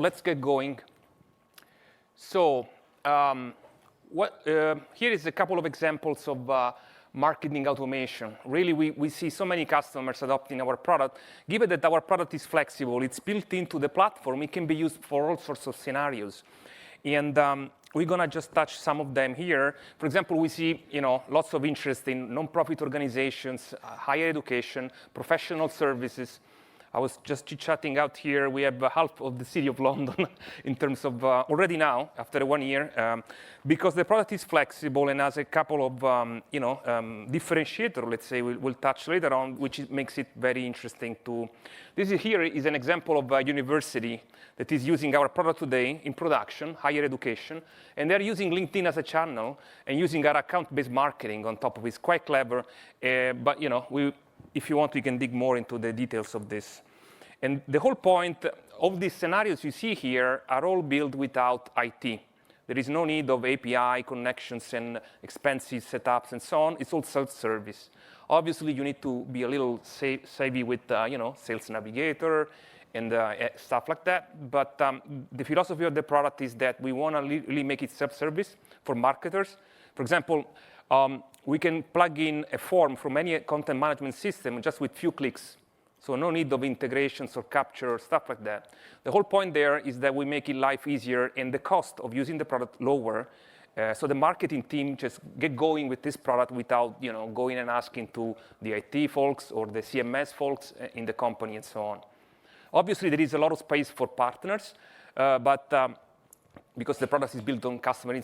Let's get going. So here is a couple of examples of marketing automation. Really, we see so many customers adopting our product. Given that our product is flexible, it's built into the platform, it can be used for all sorts of scenarios. And we're going to just touch some of them here. For example, we see lots of interest in nonprofit organizations, higher education, professional services. I was just chit-chatting out here. We have half of the city of London in terms of already now, after 1 year, because the product is flexible and has a couple of differentiator, let's say, we'll touch later on, which makes it very interesting to. Here is an example of a university that is using our product today in production, higher education, and they're using LinkedIn as a channel and using our account-based marketing on top of it. It's quite clever, but if you want, we can dig more into the details of this. And the whole point of these scenarios you see here are all built without IT. There is no need of API connections and expensive setups and so on. It's all self-service. Obviously, you need to be a little savvy with Sales Navigator and stuff like that. But the philosophy of the product is that we want to really make it self-service for marketers. For example, we can plug in a form from any content management system just with few clicks. So no need of integrations or capture or stuff like that. The whole point there is that we make it life easier and the cost of using the product lower. So the marketing team just get going with this product without going and asking to the IT folks or the CMS folks in the company and so on. Obviously, there is a lot of space for partners, but because the product is built on customer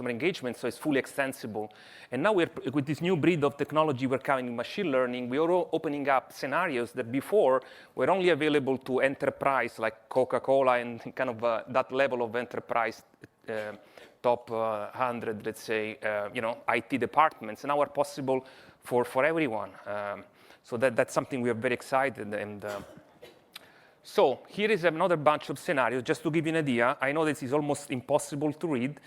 engagement, so it's fully extensible. And now with this new breed of technology, we're coming in machine learning. We are opening up scenarios that before were only available to enterprise, like Coca-Cola and kind of that level of enterprise top 100, let's say, IT departments. And now are possible for everyone. So that's something we are very excited. And so here is another bunch of scenarios, just to give you an idea. I know this is almost impossible to read,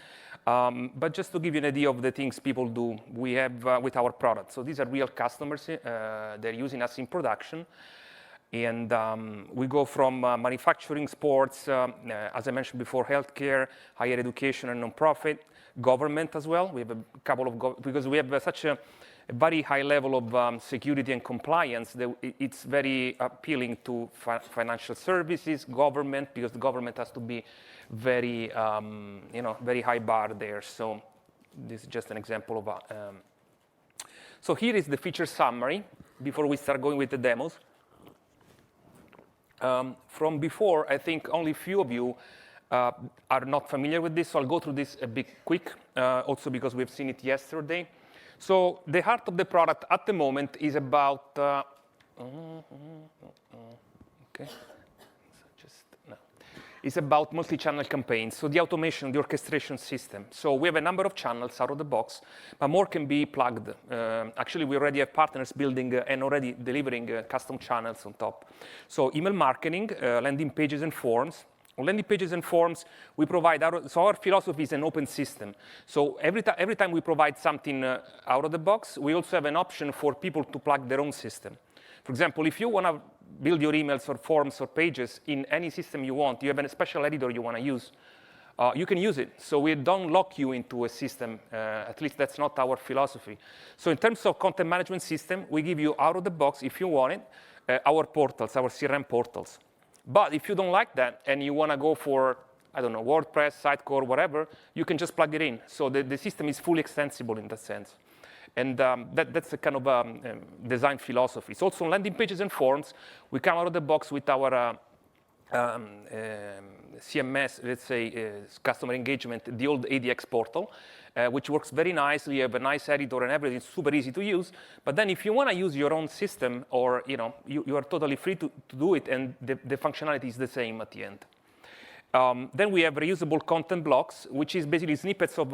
but just to give you an idea of the things people do, we have with our product. So these are real customers. They're using us in production. And we go from manufacturing, sports, as I mentioned before, healthcare, higher education, and nonprofit, government as well. We have a couple of, because we have such a very high level of security and compliance, that it's very appealing to financial services, government, because the government has to be very, very high bar there. So this is just an example of. So here is the feature summary before we start going with the demos. From before, I think only a few of you are not familiar with this, so I'll go through this a bit quick, also because we've seen it yesterday. So the heart of the product at the moment is about, it's about multi-channel campaigns. So the automation, the orchestration system. So we have a number of channels out of the box, but more can be plugged. Actually, we already have partners building and already delivering custom channels on top. So email marketing, landing pages and forms. On landing pages and forms, we provide our philosophy is an open system. So every time we provide something out of the box, we also have an option for people to plug their own system. For example, if you want to build your emails or forms or pages in any system you want, you have a special editor you want to use, you can use it. So we don't lock you into a system. At least that's not our philosophy. So in terms of content management system, we give you out of the box, if you want it, our portals, our CRM portals. But if you don't like that and you want to go for, I don't know, WordPress, Sitecore, whatever, you can just plug it in. So the system is fully extensible in that sense. And that's a kind of design philosophy. So also on landing pages and forms, we come out of the box with our CMS, let's say, customer engagement, the old ADX portal, which works very nicely. You have a nice editor and everything, super easy to use. But then if you want to use your own system, or you are totally free to do it, and the functionality is the same at the end. Then we have reusable content blocks, which is basically snippets of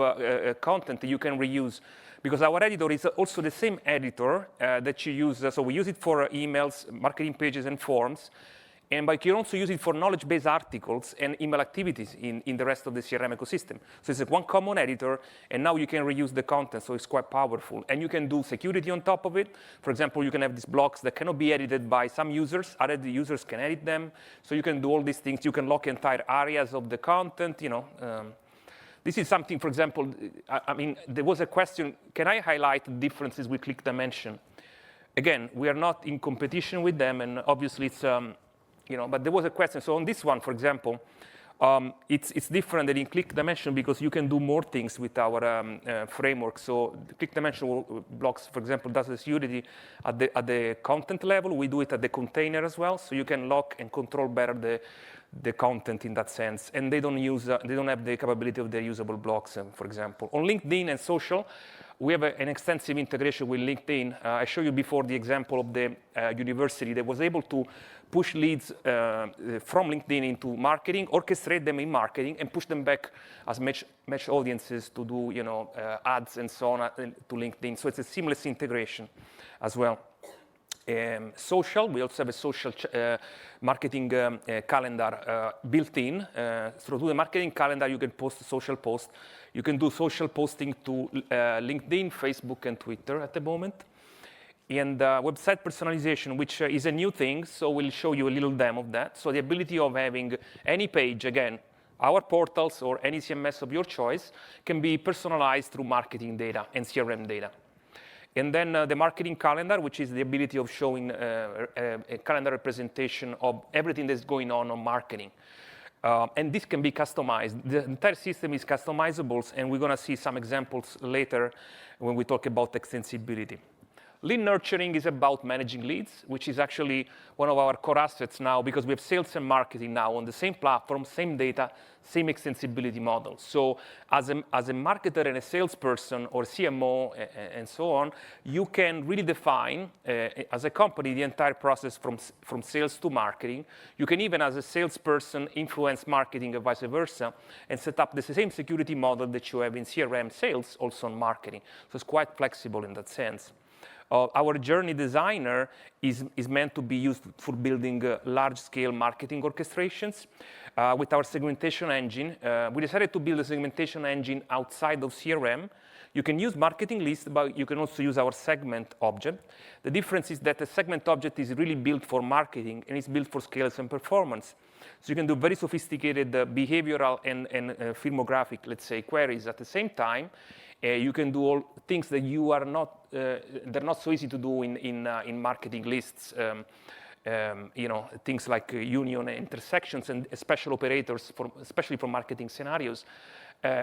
content that you can reuse. Because our editor is also the same editor that you use. So we use it for emails, marketing pages, and forms. But you can also use it for knowledge-based articles and email activities in the rest of the CRM ecosystem. So it's one common editor, and now you can reuse the content, so it's quite powerful. And you can do security on top of it. For example, you can have these blocks that cannot be edited by some users. Other users can edit them. So you can do all these things. You can lock entire areas of the content, This is something, for example, I mean, there was a question, can I highlight differences with click dimension? Again, we are not in competition with them, and obviously it's, but there was a question. So on this one, for example, it's different than in click dimension because you can do more things with our framework. So the click dimension blocks, for example, does the security at the content level. We do it at the container as well, so you can lock and control better the content in that sense. And they don't have the capability of the usable blocks, for example. On LinkedIn and social, we have an extensive integration with LinkedIn. I showed you before the example of the university that was able to push leads from LinkedIn into marketing, orchestrate them in marketing, and push them back as match audiences to do ads and so on to LinkedIn. So it's a seamless integration as well. Social, we also have a social marketing calendar built in. So to the marketing calendar, you can post social posts. You can do social posting to LinkedIn, Facebook, and Twitter at the moment. And website personalization, which is a new thing, so we'll show you a little demo of that. So the ability of having any page, again, our portals or any CMS of your choice, can be personalized through marketing data and CRM data. And then the marketing calendar, which is the ability of showing a calendar representation of everything that's going on marketing. And this can be customized. The entire system is customizable, and we're going to see some examples later when we talk about extensibility. Lead nurturing is about managing leads, which is actually one of our core assets now because we have sales and marketing now on the same platform, same data, same extensibility model. So as a marketer and a salesperson or CMO and so on, you can really define, as a company, the entire process from sales to marketing. You can even, as a salesperson, influence marketing and vice versa, and set up the same security model that you have in CRM sales, also on marketing. So it's quite flexible in that sense. Our Journey Designer is meant to be used for building large-scale marketing orchestrations. With our segmentation engine, we decided to build a segmentation engine outside of CRM. You can use marketing lists, but you can also use our segment object. The difference is that the segment object is really built for marketing, and it's built for scales and performance. So you can do very sophisticated behavioral and firmographic, let's say, queries at the same time. You can do all things that you are not, they're not so easy to do in marketing lists. Things like union intersections and special operators, especially for marketing scenarios.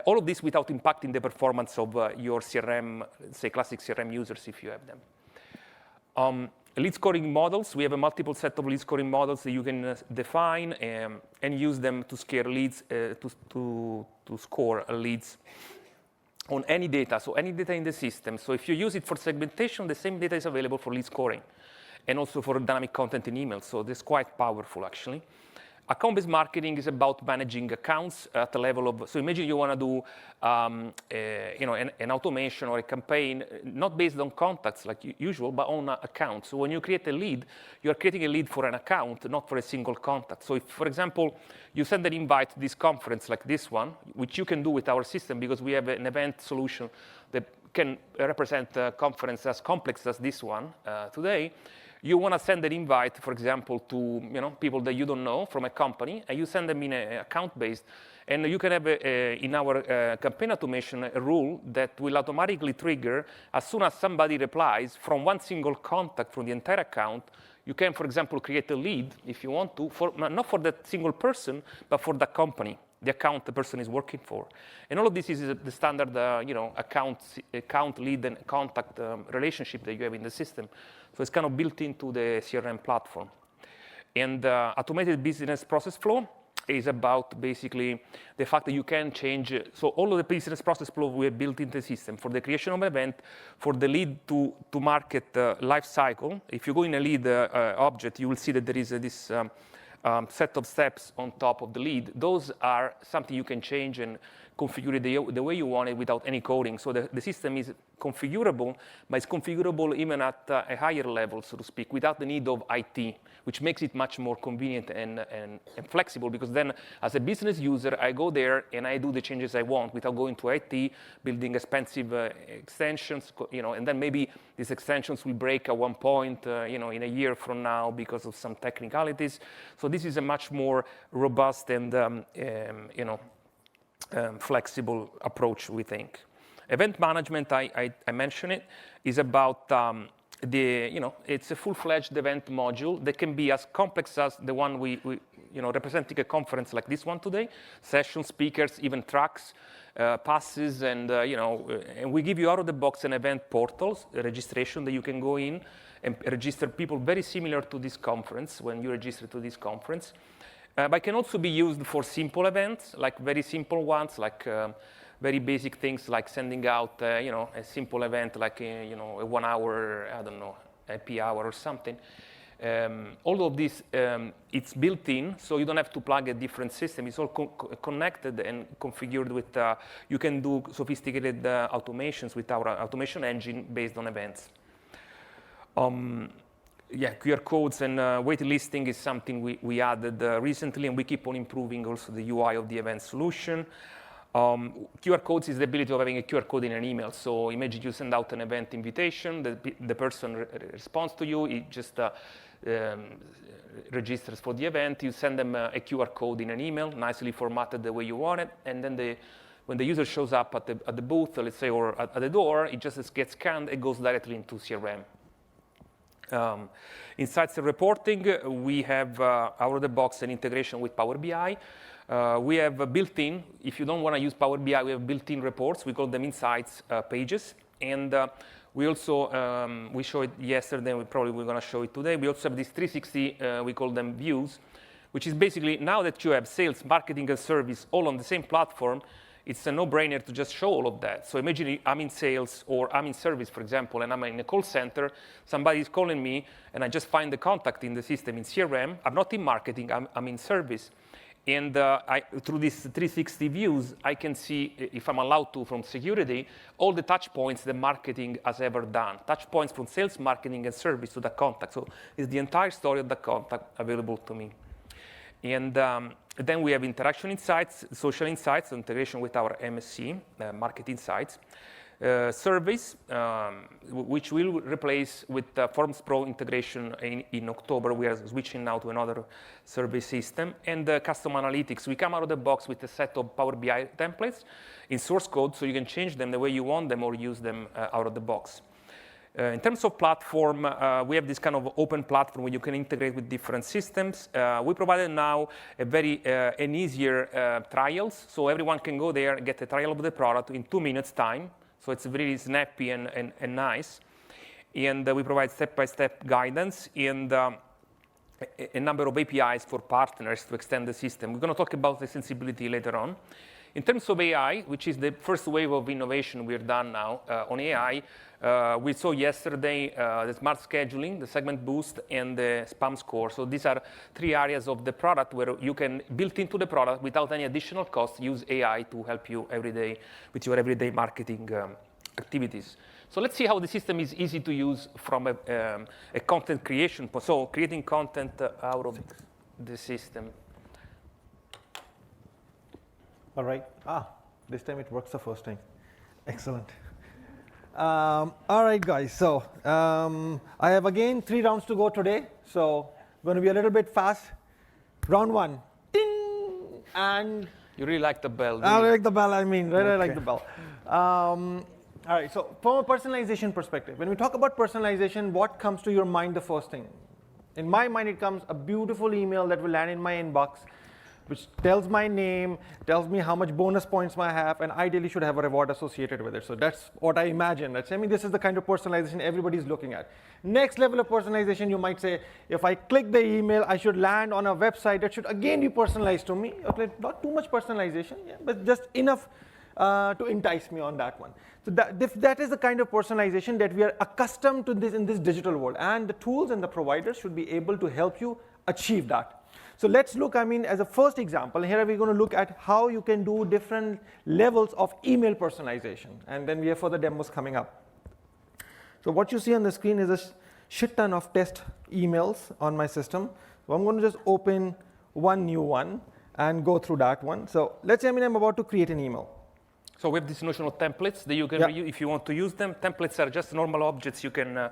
All of this without impacting the performance of your CRM, say classic CRM users if you have them. Lead scoring models, we have a multiple set of lead scoring models that you can define and use them to scale leads, to score leads on any data, so any data in the system. So if you use it for segmentation, the same data is available for lead scoring and also for dynamic content in email. So this is quite powerful, actually. Account-based marketing is about managing accounts at the level of, so imagine you want to do an automation or a campaign, not based on contacts like usual, but on accounts. So when you create a lead, you are creating a lead for an account, not for a single contact. So if, for example, you send an invite to this conference like this one, which you can do with our system because we have an event solution that can represent a conference as complex as this one today. You want to send an invite, for example, to people that you don't know from a company, and you send them in an account-based. And you can have, in our campaign automation, a rule that will automatically trigger as soon as somebody replies from one single contact from the entire account. You can, for example, create a lead, if you want to, not for that single person, but for the company, the account the person is working for. And all of this is the standard account, lead, and contact relationship that you have in the system. So it's kind of built into the CRM platform. And automated business process flow is about basically the fact that you can change. So all of the business process flow we have built into the system for the creation of an event, for the lead to market life cycle. If you go in a lead object, you will see that there is this set of steps on top of the lead, those are something you can change and configure it the way you want it without any coding. So the system is configurable, but it's configurable even at a higher level, so to speak, without the need of IT, which makes it much more convenient and flexible, because then as a business user, I go there and I do the changes I want without going to IT, building expensive extensions, and then maybe these extensions will break at one point, in a year from now because of some technicalities. So this is a much more robust and, flexible approach, we think. Event management, I mentioned it, is about it's a full-fledged event module that can be as complex as the one we representing a conference like this one today, sessions, speakers, even tracks, passes, and we give you out of the box an event portal, a registration that you can go in and register people very similar to this conference when you register to this conference. But it can also be used for simple events, like very simple ones, like very basic things like sending out, a simple event like, a 1 hour, I don't know, happy hour or something. All of this, it's built in, so you don't have to plug a different system. It's all connected and configured with, you can do sophisticated automations with our automation engine based on events. QR codes and wait listing is something we added recently, and we keep on improving also the UI of the event solution. QR codes is the ability of having a QR code in an email. So imagine you send out an event invitation, the person responds to you, it just registers for the event, you send them a QR code in an email, nicely formatted the way you want it, and then when the user shows up at the booth, let's say, or at the door, it just gets scanned, it goes directly into CRM. Insights and reporting, we have out of the box an integration with Power BI. We have built-in, if you don't want to use Power BI, we have built-in reports. We call them insights pages. And we also, we showed it yesterday, we're going to show it today. We also have these 360, we call them views, which is basically now that you have sales, marketing, and service all on the same platform, it's a no-brainer to just show all of that. So imagine I'm in sales or I'm in service, for example, and I'm in a call center. Somebody is calling me, and I just find the contact in the system in CRM. I'm not in marketing, I'm in service. And through these 360 views, I can see, if I'm allowed to, from security, all the touch points that marketing has ever done. Touch points from sales, marketing, and service to that contact. So it's the entire story of the contact available to me. And then we have interaction insights, social insights, integration with our MSC, market insights. Surveys, which will replace with Forms Pro integration in October. We are switching now to another survey system. And custom analytics. We come out of the box with a set of Power BI templates in source code, so you can change them the way you want them or use them out of the box. In terms of platform, we have this kind of open platform where you can integrate with different systems. We provided now an easier trials, so everyone can go there and get a trial of the product in 2 minutes time. So it's really snappy and nice. And we provide step-by-step guidance and a number of APIs for partners to extend the system. We're going to talk about extensibility later on. In terms of AI, which is the first wave of innovation we've done now on AI, we saw yesterday the smart scheduling, the segment boost, and the spam score. So these are 3 areas of the product where you can, built into the product without any additional cost, use AI to help you every day with your everyday marketing activities. So let's see how the system is easy to use from a content creation. So creating content out of the system. All right. This time it works the first time. Excellent. All right, guys. So I have again 3 rounds to go today. So I'm going to be a little bit fast. Round 1. Ding! And you really like the bell. I like the bell. I mean, really like the bell. All right. So from a personalization perspective, when we talk about personalization, what comes to your mind the first thing? In my mind, it comes a beautiful email that will land in my inbox, which tells my name, tells me how much bonus points I have, and ideally should have a reward associated with it. So that's what I imagine. This is the kind of personalization everybody's looking at. Next level of personalization, you might say, if I click the email, I should land on a website that should again be personalized to me. Okay, not too much personalization, but just enough to entice me on that one. So that is the kind of personalization that we are accustomed to in this digital world. And the tools and the providers should be able to help you achieve that. So let's look, as a first example, here we're going to look at how you can do different levels of email personalization. And then we have further demos coming up. So what you see on the screen is a shit ton of test emails on my system. So I'm going to just open one new one and go through that one. So let's say I'm about to create an email. So we have this notion of templates that you can reuse if you want to use them. Templates are just normal objects. You can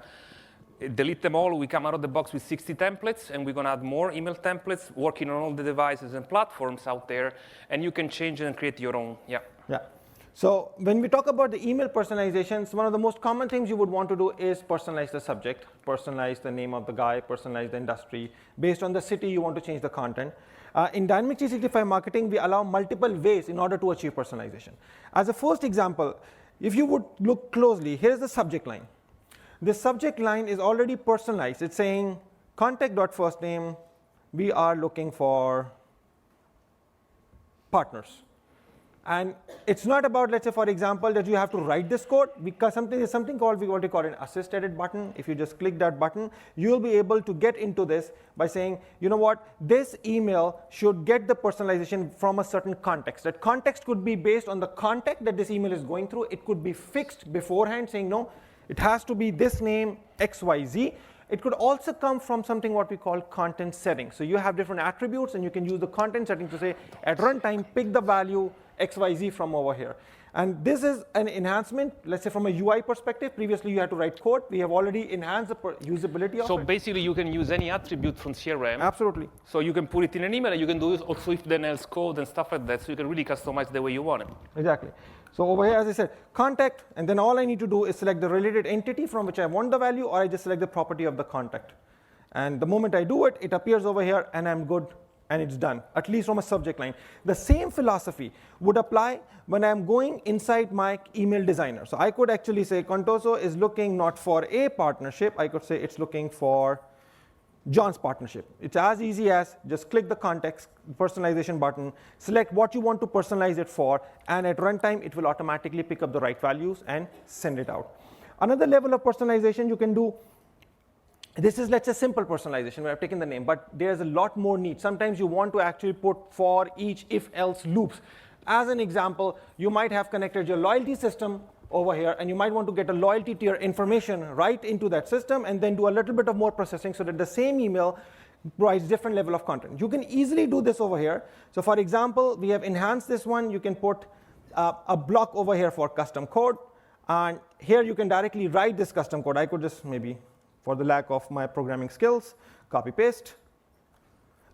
delete them all. We come out of the box with 60 templates, and we're going to add more email templates working on all the devices and platforms out there. And you can change it and create your own. Yeah. So when we talk about the email personalizations, one of the most common things you would want to do is personalize the subject, personalize the name of the guy, personalize the industry. Based on the city, you want to change the content. In Dynamics 365 marketing, we allow multiple ways in order to achieve personalization. As a first example, if you would look closely, here's the subject line. The subject line is already personalized. It's saying contact.firstname, we are looking for partners. And it's not about, let's say, for example, that you have to write this code, because there's something called, we want to call an assist edit button. If you just click that button, you'll be able to get into this by saying, you know what, this email should get the personalization from a certain context. That context could be based on the context that this email is going through. It could be fixed beforehand, saying, no, it has to be this name, XYZ. It could also come from something what we call content settings. So you have different attributes, and you can use the content setting to say, at runtime, pick the value XYZ from over here. And this is an enhancement, let's say from a UI perspective. Previously, you had to write code. We have already enhanced the usability of it. So basically, you can use any attribute from CRM. Absolutely. So you can put it in an email, and you can do it also if then else code and stuff like that. So you can really customize the way you want it. Exactly. So over here, as I said, contact, and then all I need to do is select the related entity from which I want the value, or I just select the property of the contact. And the moment I do it, it appears over here, and I'm good. And it's done, at least from a subject line. The same philosophy would apply when I'm going inside my email designer. So I could actually say Contoso is looking not for a partnership. I could say it's looking for John's partnership. It's as easy as just click the context personalization button, select what you want to personalize it for, and at runtime, it will automatically pick up the right values and send it out. Another level of personalization you can do. This is, let's say, simple personalization where I've taken the name, but there's a lot more need. Sometimes you want to actually put for, each, if, else loops. As an example, you might have connected your loyalty system over here, and you might want to get a loyalty tier information right into that system, and then do a little bit of more processing so that the same email provides different level of content. You can easily do this over here. So for example, we have enhanced this one. You can put a block over here for custom code, and here you can directly write this custom code. I could just maybe, for the lack of my programming skills, copy paste.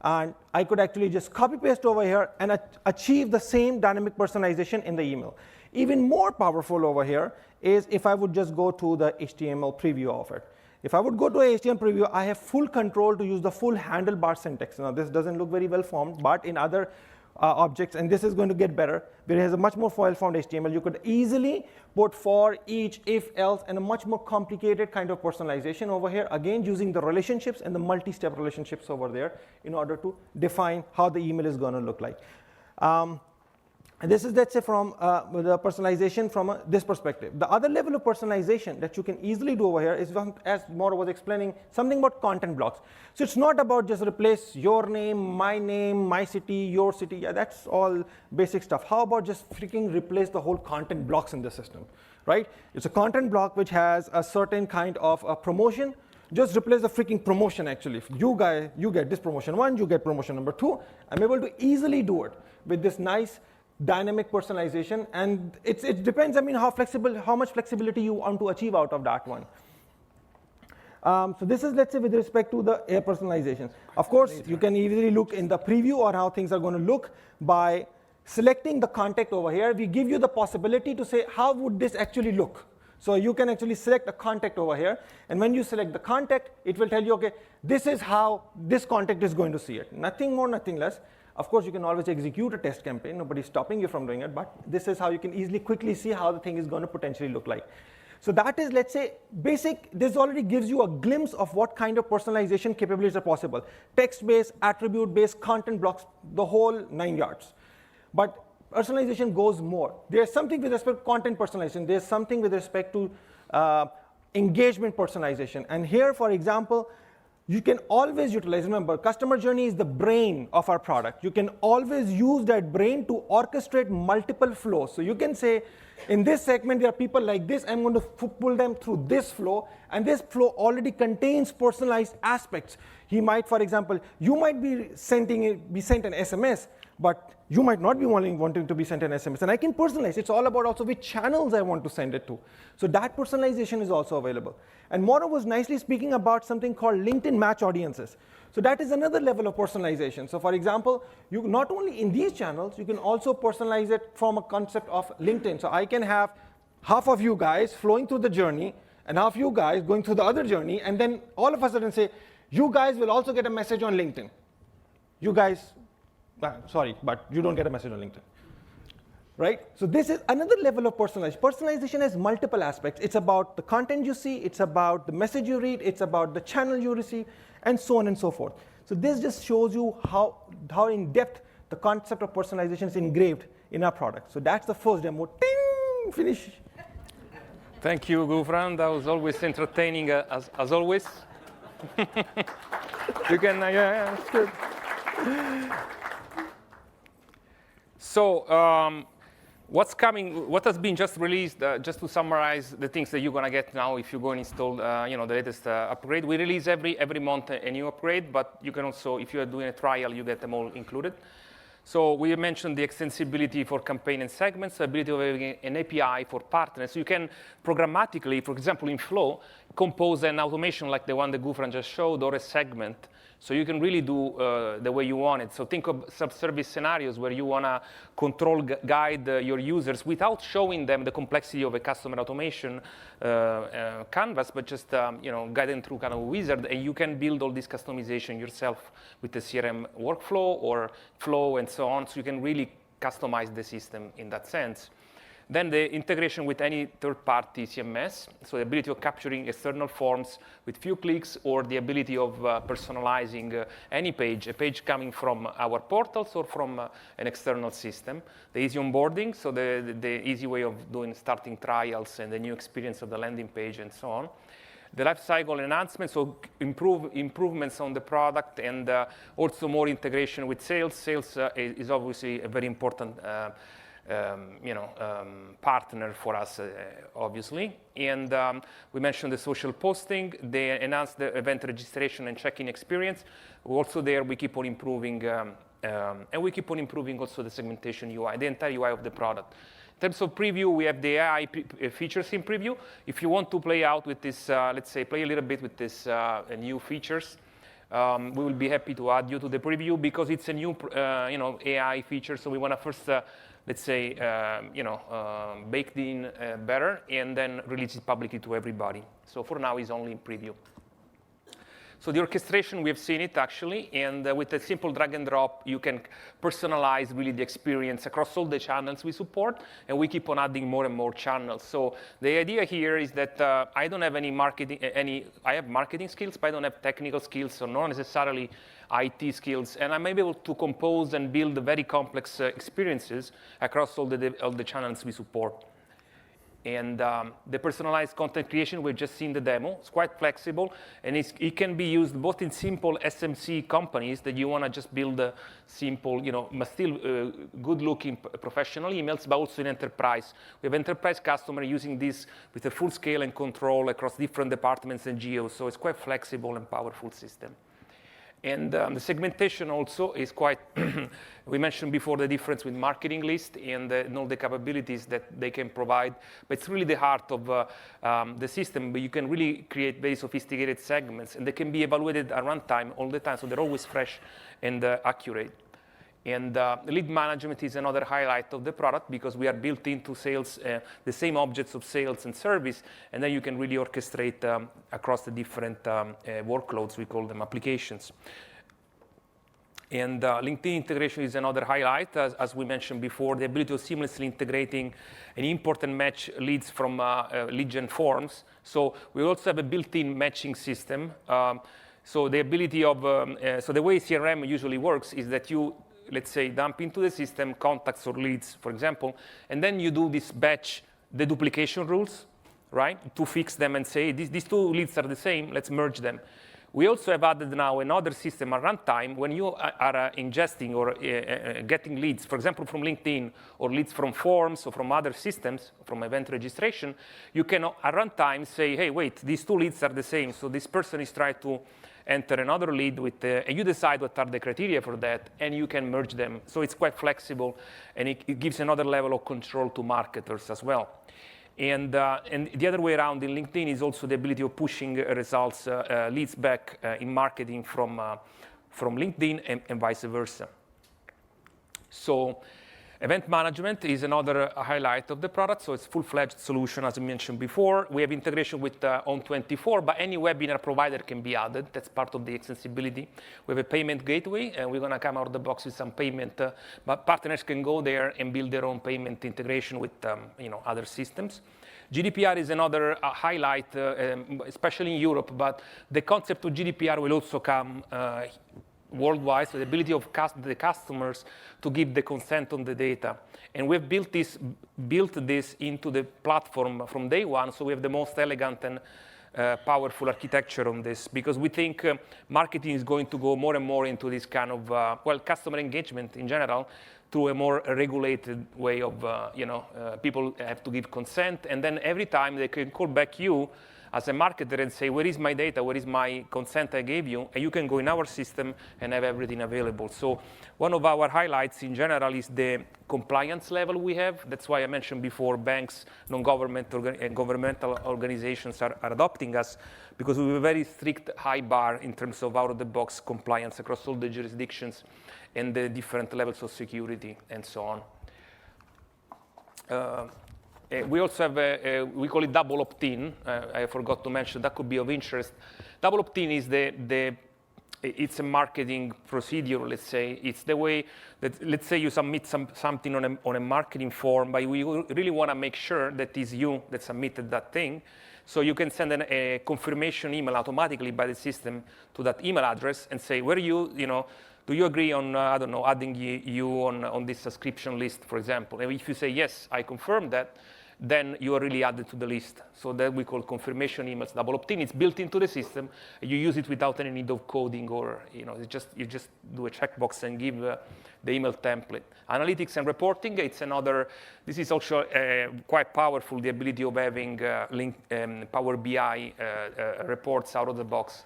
And I could actually just copy paste over here and achieve the same dynamic personalization in the email. Even more powerful over here is if I would just go to the HTML preview of it. If I would go to a HTML preview, I have full control to use the full handlebar syntax. Now this doesn't look very well formed, but in other objects, and this is going to get better, where it has a much more well-formed HTML. You could easily put for, each, if, else, and a much more complicated kind of personalization over here, again using the relationships and the multi-step relationships over there in order to define how the email is going to look like. And this is, let's say, from the personalization from this perspective. The other level of personalization that you can easily do over here is, as Mauro was explaining, something about content blocks. So it's not about just replace your name, my city, your city. Yeah, that's all basic stuff. How about just freaking replace the whole content blocks in the system, right? It's a content block which has a certain kind of a promotion. Just replace the freaking promotion, actually. If you get this promotion 1, you get promotion number 2. I'm able to easily do it with this nice dynamic personalization, and it depends, how much flexibility you want to achieve out of that one. So this is, let's say, with respect to the personalization. Of course, you can easily look in the preview or how things are going to look by selecting the contact over here. We give you the possibility to say, how would this actually look? So you can actually select a contact over here, and when you select the contact, it will tell you, okay, this is how this contact is going to see it. Nothing more, nothing less. Of course, you can always execute a test campaign. Nobody's stopping you from doing it, but this is how you can easily quickly see how the thing is going to potentially look like. So that is, let's say, basic. This already gives you a glimpse of what kind of personalization capabilities are possible. Text-based, attribute-based, content blocks, the whole 9 yards. But personalization goes more. There's something with respect to content personalization. There's something with respect to engagement personalization. And here, for example, you can always utilize, remember, customer journey is the brain of our product. You can always use that brain to orchestrate multiple flows. So you can say, in this segment, there are people like this. I'm going to pull them through this flow. And this flow already contains personalized aspects. He might, for example, you might be sent an SMS, but you might not be wanting to be sent an SMS. And I can personalize. It's all about also which channels I want to send it to. So that personalization is also available. And Moro was nicely speaking about something called LinkedIn match audiences. So that is another level of personalization. So for example, you not only in these channels, you can also personalize it from a concept of LinkedIn. So I can have half of you guys flowing through the journey and half you guys going through the other journey, and then all of a sudden say, you guys will also get a message on LinkedIn. You guys, sorry, but you don't get a message on LinkedIn. Right? So this is another level of personalization. Personalization has multiple aspects. It's about the content you see, it's about the message you read, it's about the channel you receive, and so on and so forth. So this just shows you how in depth the concept of personalization is engraved in our product. So that's the first demo. Ding! Finish. Thank you, Gufran. That was always entertaining, as always. You can, yeah, it's good. So, what's coming? What has been just released? Just to summarize the things that you're gonna get now if you go and install, the latest upgrade. We release every month a new upgrade, but you can also, if you are doing a trial, you get them all included. So we mentioned the extensibility for campaign and segments, the ability of having an API for partners. So you can programmatically, for example, in Flow, compose an automation like the one that Gufran just showed, or a segment. So you can really do the way you want it. So think of sub-service scenarios where you want to control, guide your users without showing them the complexity of a customer automation canvas, but just guide them through kind of a wizard, and you can build all this customization yourself with the CRM workflow or flow and so on. So you can really customize the system in that sense. Then the integration with any third-party CMS, so the ability of capturing external forms with few clicks, or the ability of personalizing any page, a page coming from our portals or from an external system. The easy onboarding, so the easy way of starting trials and the new experience of the landing page and so on. The lifecycle enhancements, so improvements on the product, and also more integration with sales. Sales is obviously a very important partner for us, obviously. And we mentioned the social posting. They enhanced the event registration and check-in experience. Also there, we keep on improving, and we keep on improving also the segmentation UI, the entire UI of the product. In terms of preview, we have the AI features in preview. If you want to play out with this, let's say, play a little bit with this new features, we will be happy to add you to the preview, because it's a new, AI feature. So we want to first, let's say, baked in better, and then release it publicly to everybody. So for now, it's only in preview. So the orchestration, we have seen it actually, and with a simple drag and drop, you can personalize really the experience across all the channels we support, and we keep on adding more and more channels. So the idea here is that I don't have any marketing, I have marketing skills, but I don't have technical skills, so not necessarily IT skills, and I'm able to compose and build very complex experiences across all the channels we support. And the personalized content creation, we've just seen the demo. It's quite flexible, and it can be used both in simple SMC companies that you want to just build a simple, but still good-looking professional emails, but also in enterprise. We have enterprise customer using this with a full scale and control across different departments and geos. So it's quite flexible and powerful system. And the segmentation also is quite, we mentioned before the difference with marketing list and all the capabilities that they can provide, but it's really the heart of the system. But you can really create very sophisticated segments, and they can be evaluated at runtime all the time, so they're always fresh and accurate. And lead management is another highlight of the product, because we are built into sales, the same objects of sales and service, and then you can really orchestrate across the different workloads. We call them applications. And LinkedIn integration is another highlight, as we mentioned before, the ability of seamlessly integrating and import and match leads from lead gen forms. So we also have a built-in matching system. So the ability of, so the way CRM usually works is that you, let's say, dump into the system contacts or leads, for example, and then you do this batch, the duplication rules, right, to fix them and say, these two leads are the same, let's merge them. We also have added now another system at runtime. When you are ingesting or getting leads, for example, from LinkedIn or leads from forms or from other systems, from event registration, you can at runtime say, hey, wait, these two leads are the same. So this person is trying to enter another lead with, and you decide what are the criteria for that, and you can merge them. So it's quite flexible, and it gives another level of control to marketers as well. And the other way around in LinkedIn is also the ability of pushing results, leads back in marketing from LinkedIn and vice versa. So event management is another highlight of the product. So it's a full-fledged solution, as I mentioned before. We have integration with On24, but any webinar provider can be added. That's part of the extensibility. We have a payment gateway, and we're going to come out of the box with some payment. But partners can go there and build their own payment integration with other systems. GDPR is another highlight, especially in Europe. But the concept of GDPR will also come worldwide, so the ability of the customers to give the consent on the data. And we've built this into the platform from day one, so we have the most elegant and powerful architecture on this, because we think marketing is going to go more and more into this kind of, customer engagement in general, through a more regulated way of, people have to give consent, and then every time they can call back you as a marketer and say, where is my data, where is my consent I gave you, and you can go in our system and have everything available. So one of our highlights in general is the compliance level we have. That's why I mentioned before banks, non-government and governmental organizations are adopting us, because we have a very strict high bar in terms of out-of-the-box compliance across all the jurisdictions and the different levels of security and so on. We also have, we call it double opt-in. I forgot to mention, that could be of interest. Double opt-in is it's a marketing procedure, let's say. It's the way that, let's say you submit something on a marketing form, but we really want to make sure that it's you that submitted that thing. So you can send a confirmation email automatically by the system to that email address and say, where do you agree on, adding you on this subscription list, for example? And if you say, yes, I confirm that, then you are really added to the list. So that we call confirmation emails, double opt-in. It's built into the system. You use it without any need of coding, or you just do a checkbox and give the email template. Analytics and reporting, this is also quite powerful, the ability of having Power BI reports out of the box.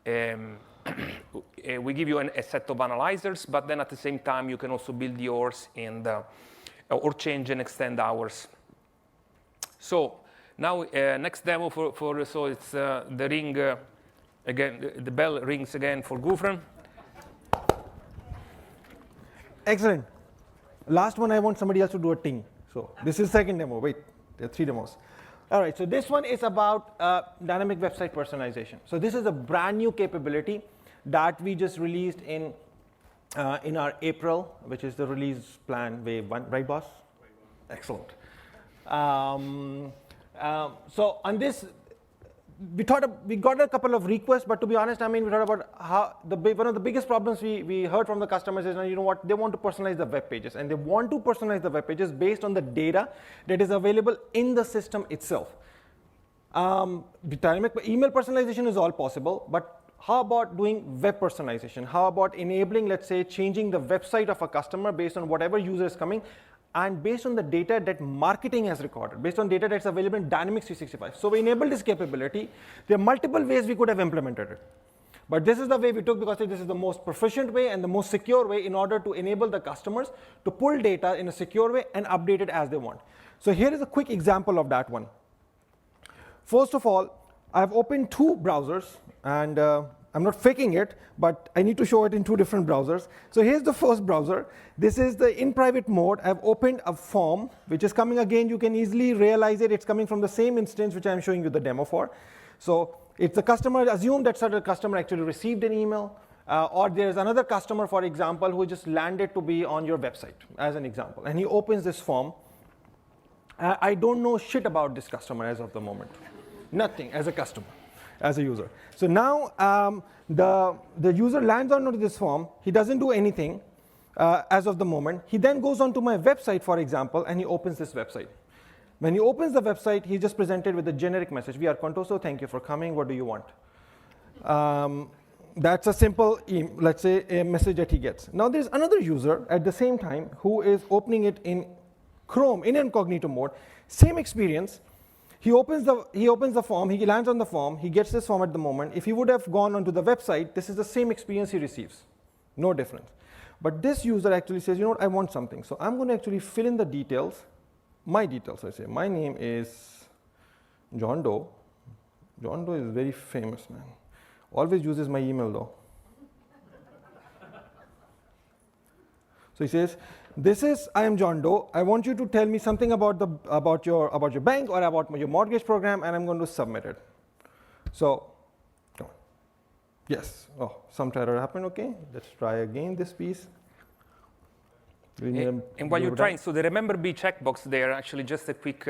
We give you a set of analyzers, but then at the same time, you can also build yours and or change and extend ours. So now next demo so it's the ring, again, the bell rings again for Gufran. Excellent. Last one, I want somebody else to do a ting. So this is second demo. Wait, there are 3 demos. All right, so this one is about dynamic website personalization. So this is a brand new capability that we just released in our April, which is the release plan wave 1, right, boss? Right. Excellent. So on this, we got a couple of requests, but to be honest, we thought about how one of the biggest problems we heard from the customers is, you know what, they want to personalize the web pages, and they want to personalize the web pages based on the data that is available in the system itself. The dynamic email personalization is all possible, but how about doing web personalization? How about enabling, let's say, changing the website of a customer based on whatever user is coming, and based on the data that marketing has recorded, based on data that's available in Dynamics 365. So we enabled this capability. There are multiple ways we could have implemented it. But this is the way we took, because this is the most proficient way and the most secure way in order to enable the customers to pull data in a secure way and update it as they want. So here is a quick example of that one. First of all, I've opened 2 browsers, and I'm not faking it, but I need to show it in 2 different browsers. So here's the first browser. This is the in private mode. I've opened a form, which is coming again. You can easily realize it. It's coming from the same instance, which I'm showing you the demo for. So it's the customer, assume that the customer actually received an email, or there's another customer, for example, who just landed to be on your website, as an example. And he opens this form. I don't know shit about this customer as of the moment. Nothing as a customer, as a user. So now the user lands onto this form. He doesn't do anything as of the moment. He then goes onto my website, for example, and he opens this website. When he opens the website, he's just presented with a generic message. We are Contoso, thank you for coming. What do you want? That's a simple, let's say, a message that he gets. Now there's another user at the same time who is opening it in Chrome in incognito mode. Same experience. He opens the form, he lands on the form, he gets this form at the moment. If he would have gone onto the website, this is the same experience he receives. No difference. But this user actually says, you know what, I want something. So I'm going to actually fill in the details, my details. I say, my name is John Doe. John Doe is very famous, man. Always uses my email though. So he says, I am John Doe. I want you to tell me something about your bank or about your mortgage program, and I'm going to submit it. So, come on. Yes. Oh, some error happened. Okay, let's try again this piece. And while you're trying, so the Remember B checkbox there, actually just a quick,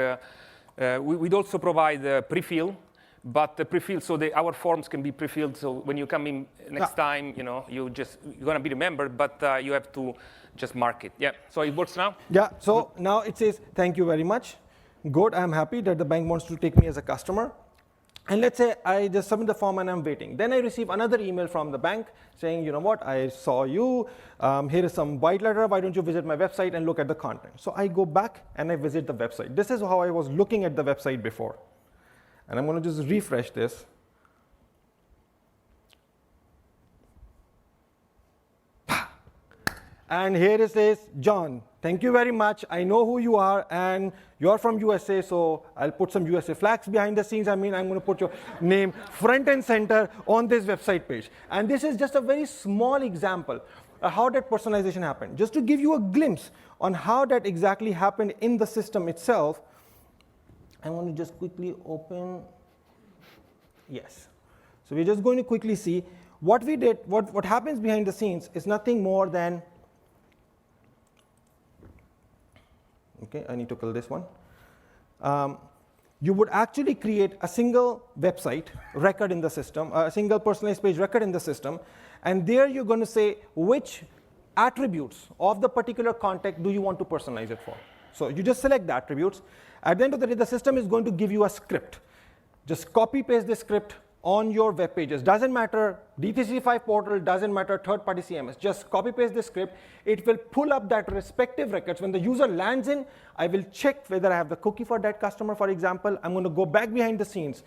we'd also provide pre-fill, but the pre-fill, so our forms can be pre-filled, so when you come in next time, you're going to be remembered, but you have to just mark it. Yeah, so it works now? Yeah, so now it says, thank you very much. Good, I'm happy that the bank wants to take me as a customer. And let's say I just submit the form and I'm waiting. Then I receive another email from the bank saying, you know what, I saw you. Here is some white letter. Why don't you visit my website and look at the content? So I go back and I visit the website. This is how I was looking at the website before. And I'm going to just refresh this. And here it says, John, thank you very much. I know who you are, and you're from USA, so I'll put some USA flags behind the scenes. I mean, I'm going to put your name front and center on this website page. And this is just a very small example of how that personalization happened. Just to give you a glimpse on how that exactly happened in the system itself, I want to just quickly open. Yes. So we're just going to quickly see what we did. What happens behind the scenes is nothing more than, okay, I need to kill this one. You would actually create a single website record in the system, a single personalized page record in the system, and there you're going to say which attributes of the particular contact do you want to personalize it for. So you just select the attributes. At the end of the day, the system is going to give you a script. Just copy paste the script on your web pages. Doesn't matter, D365 portal, doesn't matter, third-party CMS. Just copy paste the script. It will pull up that respective records. When the user lands in, I will check whether I have the cookie for that customer, for example. I'm going to go back behind the scenes,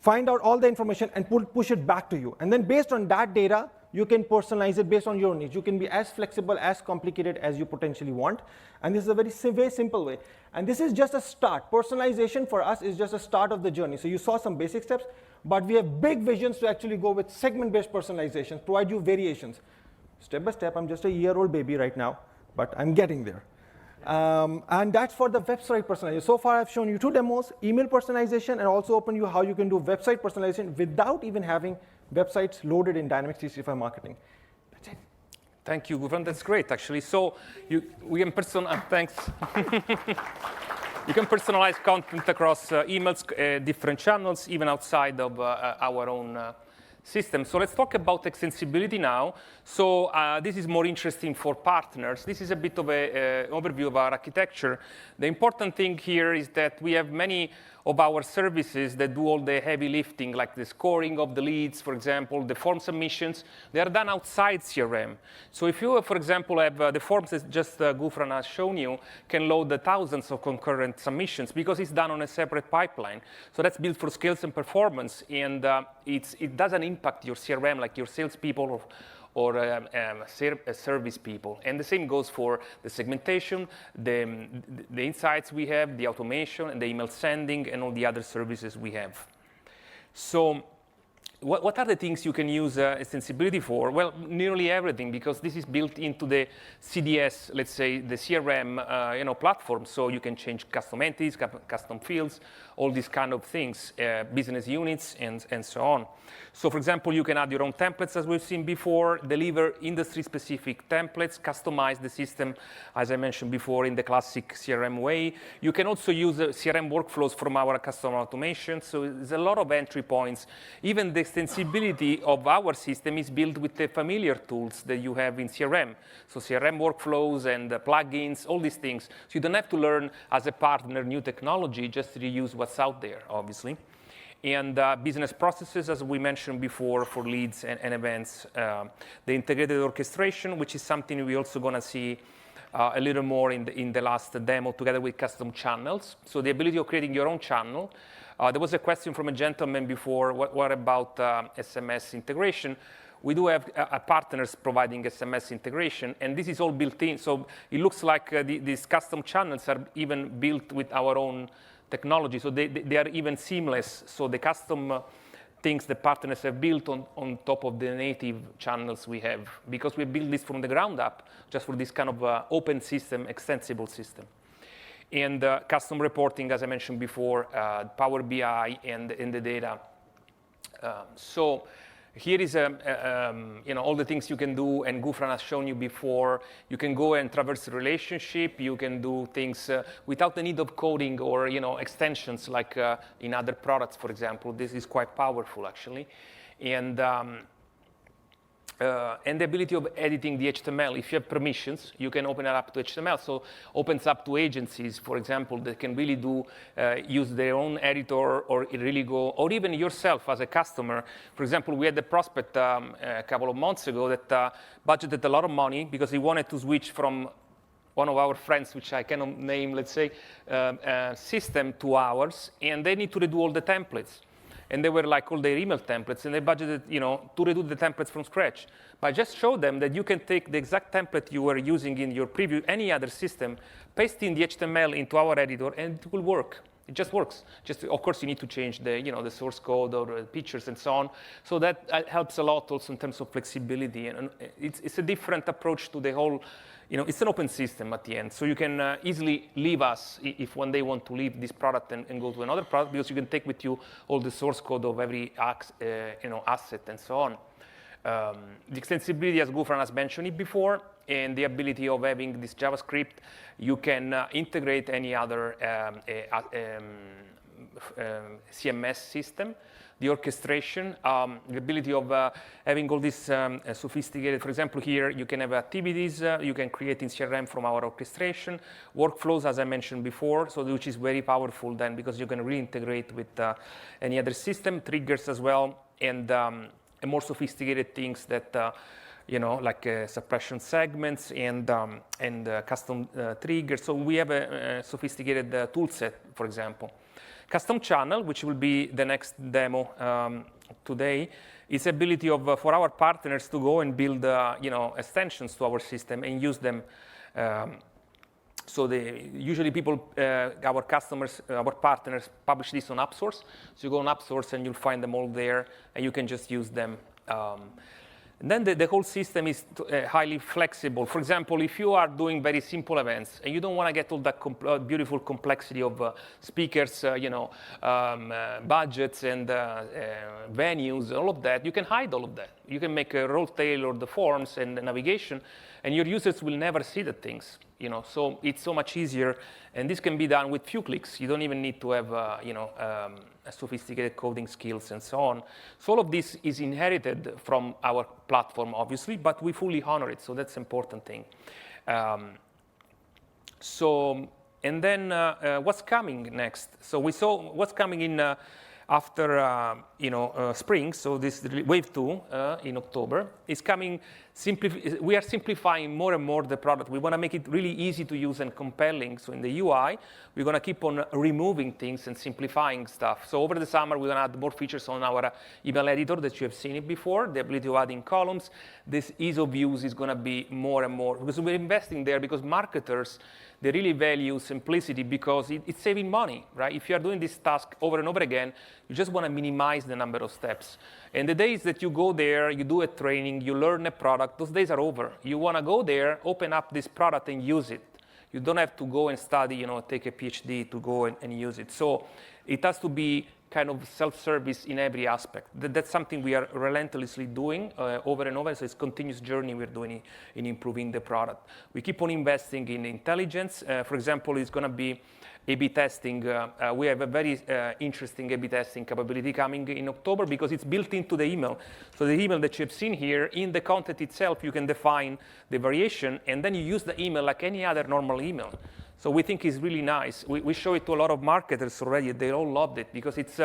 find out all the information, and push it back to you. And then based on that data, you can personalize it based on your needs. You can be as flexible, as complicated as you potentially want. And this is a very simple way. And this is just a start. Personalization for us is just a start of the journey. So you saw some basic steps, but we have big visions to actually go with segment-based personalization, provide you variations. Step by step, I'm just a year-old baby right now, but I'm getting there. And that's for the website personalization. So far, I've shown you 2 demos, email personalization, and also open you how you can do website personalization without even having websites loaded in Dynamics 365 Marketing. That's it. Thank you, Gufran. That's great, actually. So we can thanks. You can personalize content across emails, different channels, even outside of our own system. So let's talk about extensibility now. So this is more interesting for partners. This is a bit of an overview of our architecture. The important thing here is that we have many of our services that do all the heavy lifting, like the scoring of the leads, for example, the form submissions. They are done outside CRM. So if you, for example, have the forms that just Gufran has shown you, can load the thousands of concurrent submissions because it's done on a separate pipeline. So that's built for scales and performance, and it doesn't impact your CRM like your salespeople or service people. And the same goes for the segmentation, the insights we have, the automation, and the email sending, and all the other services we have. So what are the things you can use extensibility for? Well, nearly everything, because this is built into the CDS, let's say, the CRM platform. So you can change custom entities, custom fields, all these kind of things, business units, and so on. So, for example, you can add your own templates, as we've seen before, deliver industry-specific templates, customize the system, as I mentioned before, in the classic CRM way. You can also use CRM workflows from our custom automation. So there's a lot of entry points. Even the extensibility of our system is built with the familiar tools that you have in CRM. So CRM workflows and plugins, all these things. So you don't have to learn, as a partner, new technology, just to reuse what's out there, obviously. and business processes, as we mentioned before, for leads and events. The integrated orchestration, which is something we're also going to see a little more in the last demo, together with custom channels. So the ability of creating your own channel. There was a question from a gentleman before, what about SMS integration? We do have partners providing SMS integration, and this is all built in. So it looks like these custom channels are even built with our own technology. So they are even seamless. So the custom things the partners have built on top of the native channels we have, because we built this from the ground up, just for this kind of open system, extensible system. And custom reporting, as I mentioned before, Power BI and the data. So here is all the things you can do, and Gufran has shown you before. You can go and traverse the relationship. You can do things without the need of coding or extensions like in other products, for example. This is quite powerful, actually. And the ability of editing the HTML. If you have permissions, you can open it up to HTML. So opens up to agencies, for example, that can really use their own editor, or really go, or even yourself as a customer. For example, we had a prospect a couple of months ago that budgeted a lot of money because he wanted to switch from one of our friends, which I cannot name, let's say, system to ours, and they need to redo all the templates. And they were like all their email templates, and they budgeted, to redo the templates from scratch. But I just showed them that you can take the exact template you were using in your preview, any other system, paste in the HTML into our editor, and it will work. It just works. Just, of course, you need to change the source code or the pictures and so on. So that helps a lot also in terms of flexibility. And it's a different approach to the whole. It's an open system at the end, so you can easily leave us if one day want to leave this product and go to another product, because you can take with you all the source code of every asset and so on. The extensibility, as Gufran has mentioned it before, and the ability of having this JavaScript, you can integrate any other CMS system. The orchestration, the ability of having all this sophisticated, for example, here you can have activities you can create in CRM from our orchestration, workflows, as I mentioned before, so which is very powerful then, because you can reintegrate with any other system, triggers as well, and more sophisticated things that like suppression segments and custom triggers. So we have a sophisticated toolset, for example. Custom channel, which will be the next demo today, is ability for our partners to go and build extensions to our system and use them. So usually people, our customers, our partners publish this on AppSource. So you go on AppSource and you'll find them all there, and you can just use them. And then the whole system is highly flexible. For example, if you are doing very simple events and you don't want to get all that beautiful complexity of speakers, budgets and venues, all of that, you can hide all of that. You can make a role tail or the forms and the navigation, and your users will never see the things. So it's so much easier, and this can be done with few clicks. You don't even need to have sophisticated coding skills and so on. So all of this is inherited from our platform, obviously, but we fully honor it. So that's an important thing. And then what's coming next? So we saw what's coming in after spring. So this wave 2 in October is coming. We are simplifying more and more the product. We want to make it really easy to use and compelling. So in the UI, we're going to keep on removing things and simplifying stuff. So over the summer, we're going to add more features on our email editor that you have seen it before, the ability of adding columns. This ease of use is going to be more and more, because we're investing there, because marketers, they really value simplicity, because it's saving money, right? If you are doing this task over and over again, you just want to minimize the number of steps. And the days that you go there, you do a training, you learn a product, those days are over. You want to go there, open up this product and use it. You don't have to go and study, take a PhD to go and use it. So it has to be kind of self-service in every aspect. That's something we are relentlessly doing over and over. So it's a continuous journey we're doing in improving the product. We keep on investing in intelligence. For example, it's going to be A/B testing. We have a very interesting A/B testing capability coming in October, because it's built into the email. So the email that you've seen here, in the content itself, you can define the variation, and then you use the email like any other normal email. So we think it's really nice. We show it to a lot of marketers already. They all loved it because it's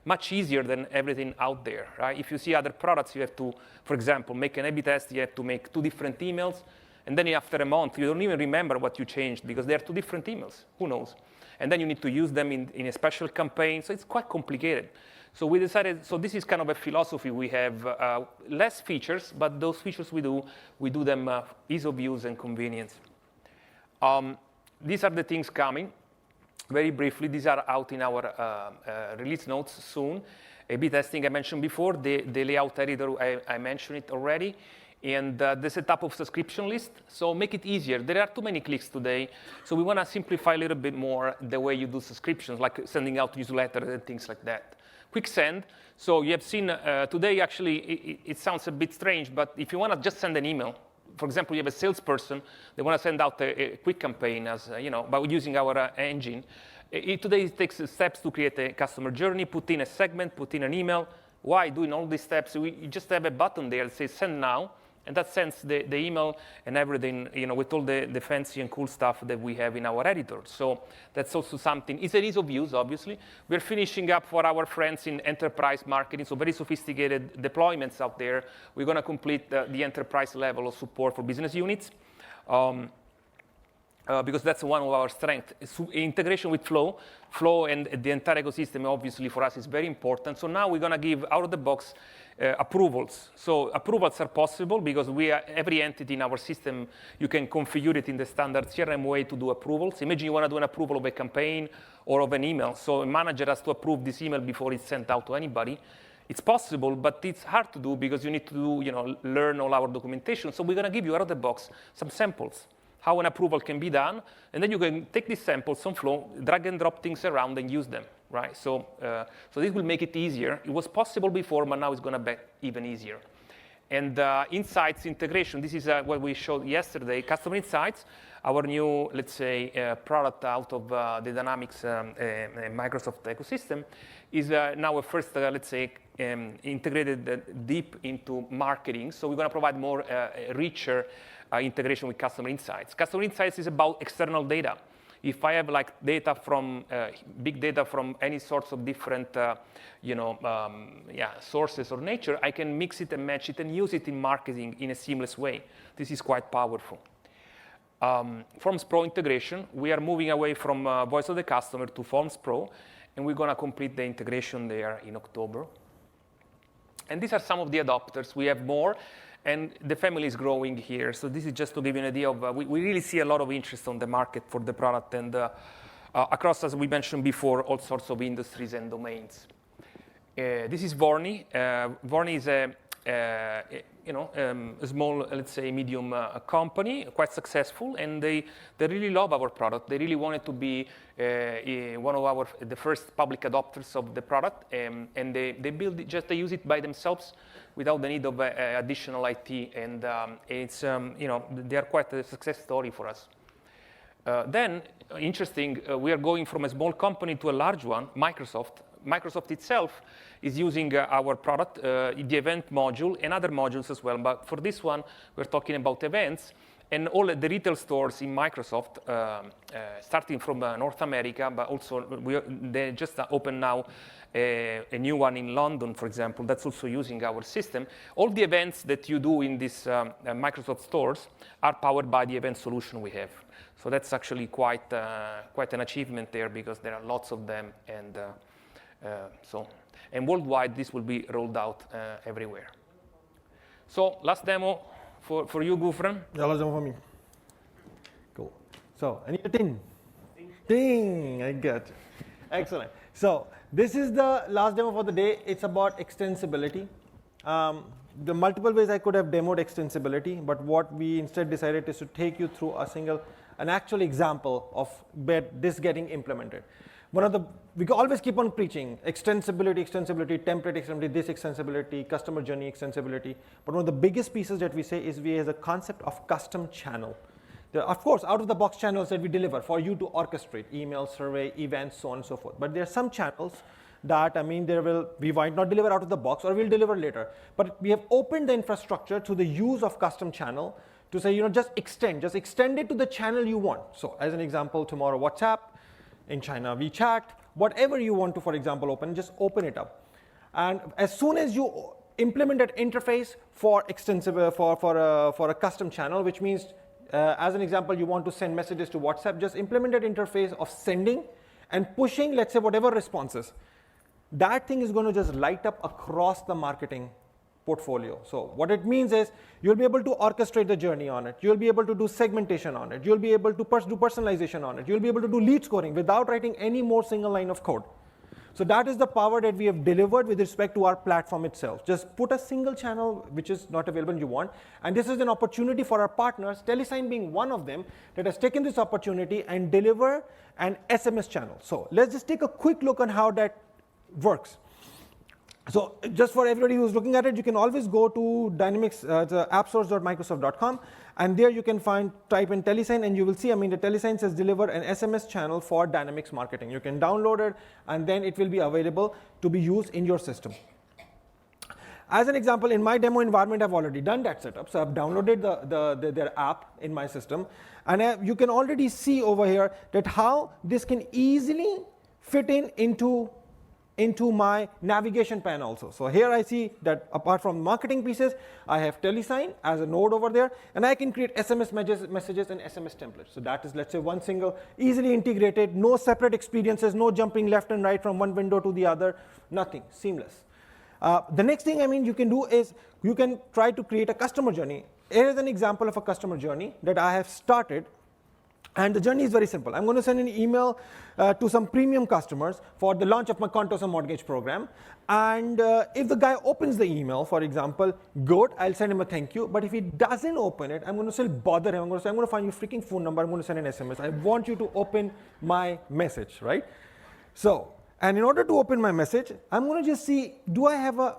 much easier than everything out there, right? If you see other products, you have to, for example, make an A/B test. You have to make 2 different emails. And then after a month, you don't even remember what you changed because they are 2 different emails. Who knows? And then you need to use them in a special campaign. So it's quite complicated. So we decided, so this is kind of a philosophy. We have less features, but those features we do them ease of use and convenience. These are the things coming. Very briefly, these are out in our release notes soon. A/B testing I mentioned before, the layout editor, I mentioned it already. And the setup of subscription list. So make it easier. There are too many clicks today. So we want to simplify a little bit more the way you do subscriptions, like sending out newsletters and things like that. Quick send. So you have seen today, actually, it sounds a bit strange, but if you want to just send an email, for example, you have a salesperson, they want to send out a quick campaign as, by using our engine. Today it takes steps to create a customer journey, put in a segment, put in an email. Why doing all these steps? You just have a button there that says send now. And that sends the email and everything, with all the fancy and cool stuff that we have in our editor. So that's also something. It's an ease of use, obviously. We're finishing up for our friends in enterprise marketing, so very sophisticated deployments out there. We're going to complete the enterprise level of support for business units. Because that's one of our strengths. Integration with Flow and the entire ecosystem, obviously, for us is very important. So now we're going to give out-of-the-box approvals. So approvals are possible because every entity in our system, you can configure it in the standard CRM way to do approvals. Imagine you want to do an approval of a campaign or of an email. So a manager has to approve this email before it's sent out to anybody. It's possible, but it's hard to do because you need to learn all our documentation. So we're going to give you out of the box some samples, how an approval can be done, and then you can take these samples on Flow, drag and drop things around and use them, right? So this will make it easier. It was possible before, but now it's going to be even easier. And Insights integration, this is what we showed yesterday. Customer Insights, our new, let's say, product out of the Dynamics Microsoft ecosystem, is now a first, let's say, integrated deep into marketing. So we're going to provide more richer integration with Customer Insights. Customer Insights is about external data. If I have data from big data from any sorts of different sources or nature, I can mix it and match it and use it in marketing in a seamless way. This is quite powerful. Forms Pro integration. We are moving away from Voice of the Customer to Forms Pro, and we're going to complete the integration there in October. And these are some of the adopters. We have more. And the family is growing here. So this is just to give you an idea of, we really see a lot of interest on the market for the product and across, as we mentioned before, all sorts of industries and domains. This is Vorni. Vorni is a small, let's say, medium company, quite successful, and they really love our product. They really wanted to be one of the first public adopters of the product, and they build it, they use it by themselves without the need of additional IT, and it's they are quite a success story for us. Then, interesting, we are going from a small company to a large one, Microsoft. Microsoft itself is using our product, the event module, and other modules as well. But for this one, we're talking about events. And all the retail stores in Microsoft, starting from North America, but also they just opened now a new one in London, for example, that's also using our system. All the events that you do in these Microsoft stores are powered by the event solution we have. So that's actually quite an achievement there because there are lots of them. And worldwide, this will be rolled out everywhere. So last demo for you, Gufran. Yeah, last demo for me. Cool. So, I need a ting. Ting, I get it. Excellent. So, this is the last demo for the day. It's about extensibility. The multiple ways I could have demoed extensibility, but what we instead decided is to take you through an actual example of this getting implemented. We always keep on preaching extensibility, template extensibility, this extensibility, customer journey extensibility. But one of the biggest pieces that we say is we have a concept of custom channel. There are, of course, out-of-the-box channels that we deliver for you to orchestrate, email, survey, events, so on and so forth. But there are some channels that, we might not deliver out of the box or we'll deliver later. But we have opened the infrastructure to the use of custom channel to say, just extend it to the channel you want. So as an example, tomorrow WhatsApp, in China WeChat, whatever you want to, for example, open, just open it up. And as soon as you implement that interface for a custom channel, which means, as an example, you want to send messages to WhatsApp, just implement that interface of sending and pushing, let's say, whatever responses. That thing is going to just light up across the marketing portfolio. So what it means is you'll be able to orchestrate the journey on it. You'll be able to do segmentation on it. You'll be able to do personalization on it. You'll be able to do lead scoring without writing any more single line of code. So that is the power that we have delivered with respect to our platform itself. Just put a single channel which is not available you want. And this is an opportunity for our partners, Telesign being one of them, that has taken this opportunity and deliver an SMS channel. So let's just take a quick look on how that works. So just for everybody who's looking at it, you can always go to Dynamics, appsource.microsoft.com, and there you can type in Telesign, and you will see, the Telesign says deliver an SMS channel for Dynamics marketing. You can download it, and then it will be available to be used in your system. As an example, in my demo environment, I've already done that setup. So I've downloaded their app in my system, and you can already see over here that how this can easily fit into my navigation pane also. So here I see that apart from marketing pieces, I have Telesign as a node over there, and I can create SMS messages and SMS templates. So that is, let's say, one single, easily integrated, no separate experiences, no jumping left and right from one window to the other, nothing, seamless. The next thing you can do is you can try to create a customer journey. Here is an example of a customer journey that I have started. And the journey is very simple. I'm going to send an email to some premium customers for the launch of my Contours and Mortgage program. And if the guy opens the email, for example, good, I'll send him a thank you. But if he doesn't open it, I'm going to still bother him. I'm going to say, I'm going to find your freaking phone number. I'm going to send an SMS. I want you to open my message, right? So, and in order to open my message, I'm going to just see, do I have a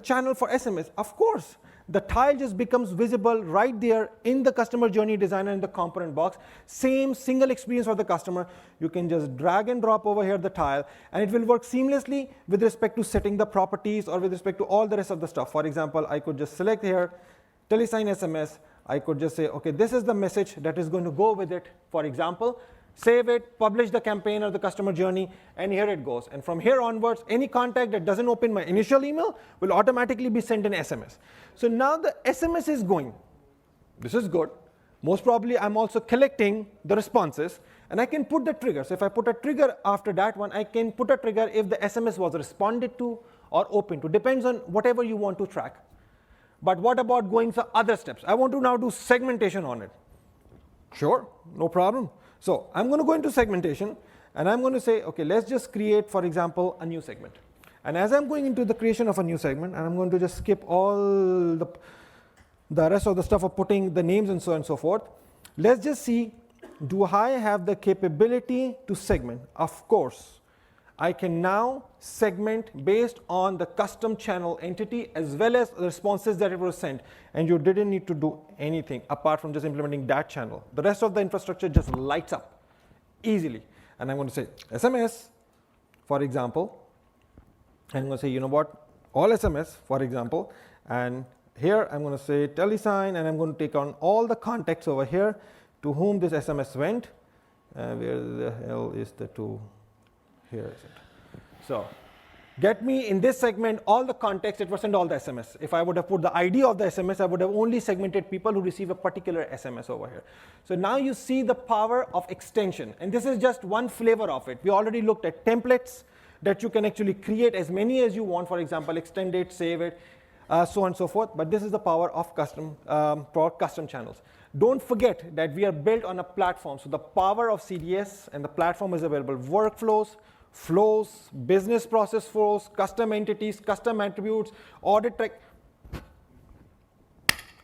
channel for SMS? Of course. The tile just becomes visible right there in the customer journey designer in the component box. Same single experience for the customer. You can just drag and drop over here the tile, and it will work seamlessly with respect to setting the properties or with respect to all the rest of the stuff. For example, I could just select here, Telesign SMS. I could just say, okay, this is the message that is going to go with it. For example, save it, publish the campaign or the customer journey, and here it goes. And from here onwards, any contact that doesn't open my initial email will automatically be sent an SMS. So now the SMS is going. This is good. Most probably, I'm also collecting the responses, and I can put the trigger. So if I put a trigger after that one, I can put a trigger if the SMS was responded to or opened to. Depends on whatever you want to track. But what about going for other steps? I want to now do segmentation on it. Sure, no problem. So I'm going to go into segmentation, and I'm going to say, okay, let's just create, for example, a new segment. And as I'm going into the creation of a new segment, and I'm going to just skip all the rest of the stuff of putting the names and so on and so forth, let's just see, do I have the capability to segment? Of course. I can now segment based on the custom channel entity as well as the responses that it was sent. And you didn't need to do anything apart from just implementing that channel. The rest of the infrastructure just lights up easily. And I'm going to say SMS, for example. And I'm going to say, you know what, all SMS, for example. And here I'm going to say Telesign, and I'm going to take on all the contacts over here to whom this SMS went. Where the hell is the two? Here is it. So get me in this segment all the context that was sent all the SMS. If I would have put the ID of the SMS, I would have only segmented people who receive a particular SMS over here. So now you see the power of extension. And this is just one flavor of it. We already looked at templates that you can actually create as many as you want. For example, extend it, save it, so on and so forth. But this is the power of custom channels. Don't forget that we are built on a platform. So the power of CDS and the platform is available. Workflows, flows, business process flows, custom entities, custom attributes, audit track.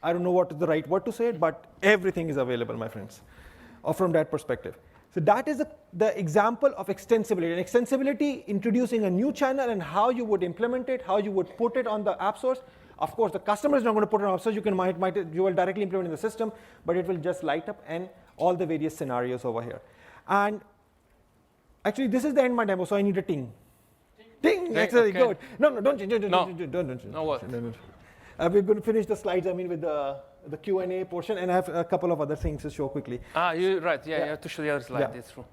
I don't know what is the right word to say it, but everything is available, my friends, from that perspective. So that is the example of extensibility. And extensibility, introducing a new channel and how you would implement it, how you would put it on the app source. Of course, the customer is not going to put it on app source. You will directly implement it in the system, but it will just light up and all the various scenarios over here. And actually, this is the end of my demo, so I need a ting. Ting! Excellent, good. No, don't change. Don't change. No what? We're going to finish the slides, with the the Q&A portion, and I have a couple of other things to show quickly. You're right. Yeah, you have to show the other slide. Yeah. That's true.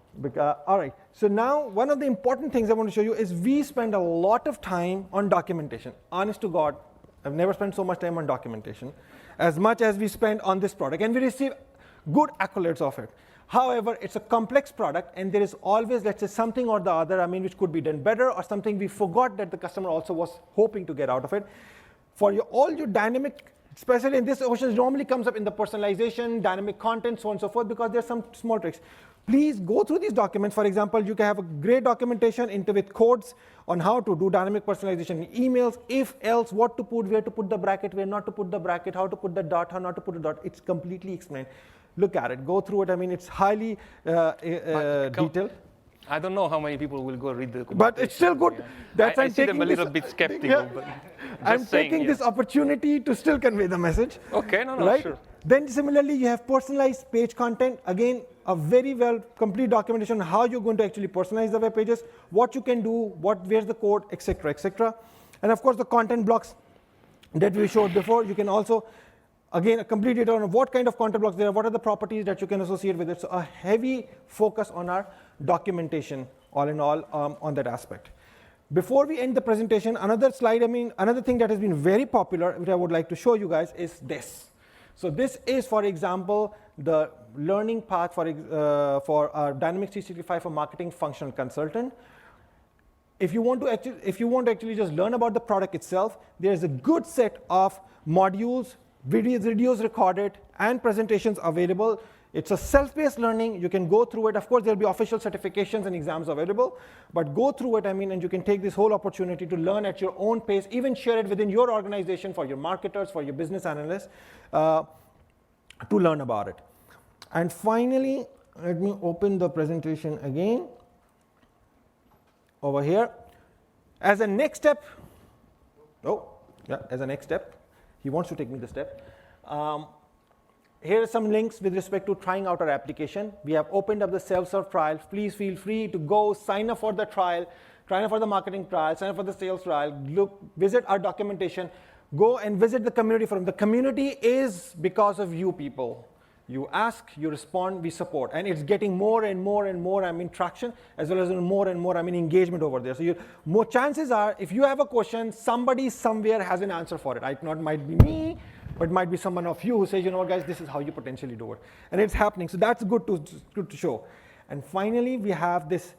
All right. So now, one of the important things I want to show you is we spend a lot of time on documentation. Honest to God, I've never spent so much time on documentation as much as we spend on this product, and we receive good accolades of it. However, it's a complex product, and there is always, let's say, something or the other, which could be done better, or something we forgot that the customer also was hoping to get out of it. For all your dynamic, especially in this ocean, normally comes up in the personalization, dynamic content, so on and so forth, because there's some small tricks. Please go through these documents. For example, you can have a great documentation with codes on how to do dynamic personalization in emails, if, else, what to put, where to put the bracket, where not to put the bracket, how to put the dot, how not to put a dot. It's completely explained. Look at it, go through it. It's highly detailed. I don't know how many people will go read the but it's still good. Yeah. I see them a little bit skeptical. Yeah. But I'm taking this opportunity to still convey the message. Okay, no, right? Sure. Then similarly, you have personalized page content. Again, a very well complete documentation on how you're going to actually personalize the web pages, what you can do, where's the code, etc., etc. And of course, the content blocks that we showed before. You can also, again, a complete data on what kind of content blocks there are, what are the properties that you can associate with it. So a heavy focus on our documentation, all in all, on that aspect. Before we end the presentation, another slide, another thing that has been very popular, which I would like to show you guys, is this. So this is, for example, the learning path for our Dynamics 365 for Marketing Functional Consultant. If you want to actually just learn about the product itself, there's a good set of modules, videos recorded, and presentations available. It's a self-paced learning. You can go through it. Of course, there'll be official certifications and exams available, but go through it, and you can take this whole opportunity to learn at your own pace, even share it within your organization for your marketers, for your business analysts, to learn about it. And finally, let me open the presentation again over here. As a next step, as a next step, he wants to take me the step. Here are some links with respect to trying out our application. We have opened up the self-serve trial. Please feel free to go sign up for the trial, sign up for the marketing trial, sign up for the sales trial, visit our documentation, go and visit the community forum. The community is because of you people. You ask, you respond, we support. And it's getting more and more and more, traction, as well as more and more, engagement over there. So more chances are, if you have a question, somebody somewhere has an answer for it. It might be me, but it might be someone of you who says, you know what, guys, this is how you potentially do it. And it's happening. So that's good to show. And finally, we have this.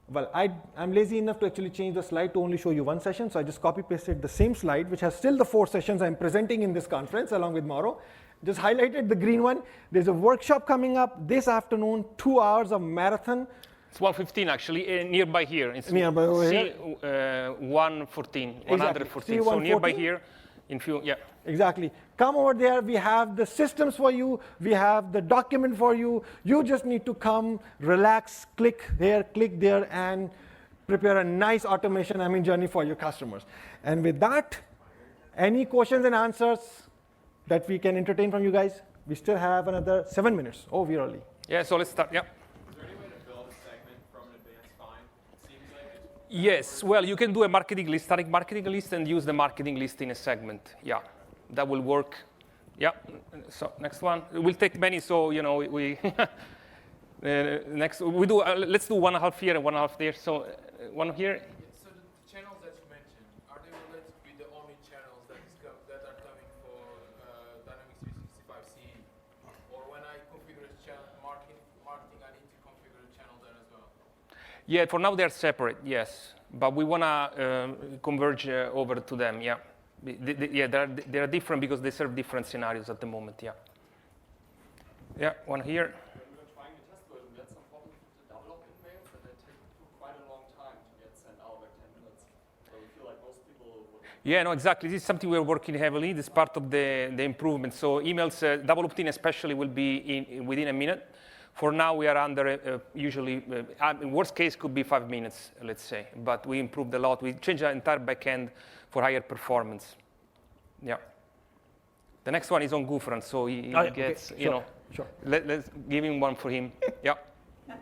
Well, I'm lazy enough to actually change the slide to only show you one session. So I just copy-pasted the same slide, which has still the 4 sessions I'm presenting in this conference, along with Mauro. Just highlighted the green one. There's a workshop coming up this afternoon, 2 hours of marathon. It's 1:15 actually, nearby here. It's nearby over here. 114, exactly. 114. So nearby here, Exactly. Come over there. We have the systems for you. We have the document for you. You just need to come, relax, click there, and prepare a nice automation, journey for your customers. And with that, any questions and answers that we can entertain from you guys? We still have another 7 minutes. Oh, we're early. Yeah, so let's start. Yeah. Is there any way to build a segment from an advanced find? It seems like it's Yes, well, you can do a marketing list, static marketing list, and use the marketing list in a segment. Yeah, that will work. Yeah, so next one. We'll take many, so, we next, we do, let's do 1.5 here and 1.5 there. So one here. So the channels that you mentioned, are they related to be the only channels that are coming for Dynamics 365 CE? Or when I configure a channel marketing, I need to configure a channel there as well? Yeah, for now they're separate, yes. But we want to converge over to them, yeah. They are different because they serve different scenarios at the moment, yeah. Yeah, one here. When we were trying the test version, we had some problems with the development mails, and they take quite a long time to get sent out, like 10 minutes. So we feel like most people would... Yeah, no, exactly. This is something we're working heavily. This is part of the improvement. So emails, double opt-in especially, will be within a minute. For now, we are under usually, worst case could be 5 minutes, let's say. But we improved a lot. We changed the entire backend for higher performance. Yeah. The next one is on Gufran, so he gets, okay. Sure. Let's give him one for him. Yeah. You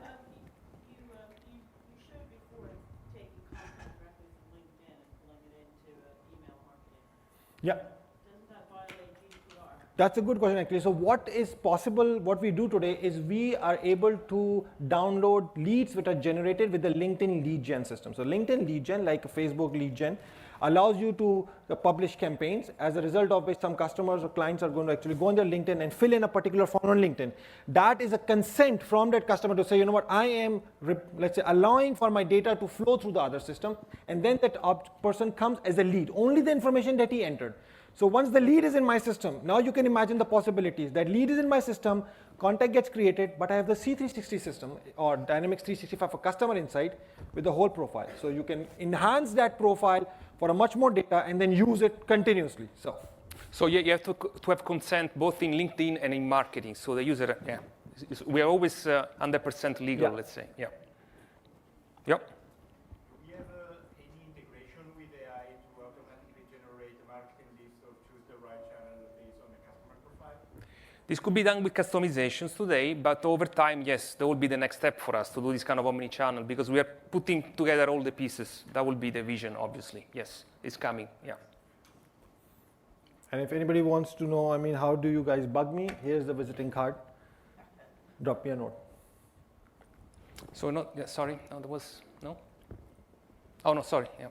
showed before taking content directly from LinkedIn and pulling it into email marketing. Yeah. Doesn't that violate GDPR? That's a good question, actually. So what is possible, what we do today is we are able to download leads which are generated with the LinkedIn lead gen system. So LinkedIn lead gen, like a Facebook lead gen, allows you to publish campaigns, as a result of which some customers or clients are going to actually go on their LinkedIn and fill in a particular form on LinkedIn. That is a consent from that customer to say, you know what, I am, let's say, allowing for my data to flow through the other system, and then that person comes as a lead, only the information that he entered. So once the lead is in my system, now you can imagine the possibilities. That lead is in my system, contact gets created, but I have the C360 system or Dynamics 365 for customer insight with the whole profile. So you can enhance that profile for a much more data and then use it continuously. So yeah, you have to have consent both in LinkedIn and in marketing. So the user, yeah, we are always 100% legal, let's say. Yeah. Yep. This could be done with customizations today, but over time, yes, that will be the next step for us to do this kind of omni-channel because we are putting together all the pieces. That will be the vision, obviously. Yes, it's coming, yeah. And if anybody wants to know, I mean, how do you guys bug me? Here's the visiting card. Drop me a note. So, no, yeah, sorry, no, there was, no? Oh, no, sorry, yeah.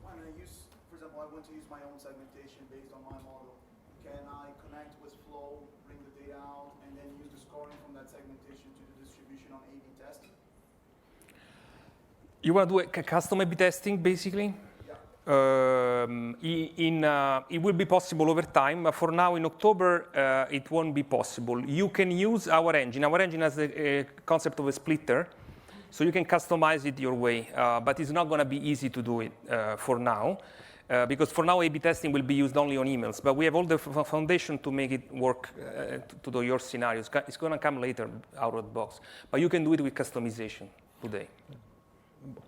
When I use, for example, I want to use my own segmentation based on my model. Can I connect with Flow, bring the data out, and then use the scoring from that segmentation to the distribution on A/B testing? You want to do a custom A/B testing, basically? Yeah. It will be possible over time, but for now, in October, it won't be possible. You can use our engine. Our engine has a concept of a splitter, so you can customize it your way, but it's not going to be easy to do it for now. Because for now, A/B testing will be used only on emails, but we have all the foundation to make it work to do your scenarios. It's going to come later out of the box, but you can do it with customization today.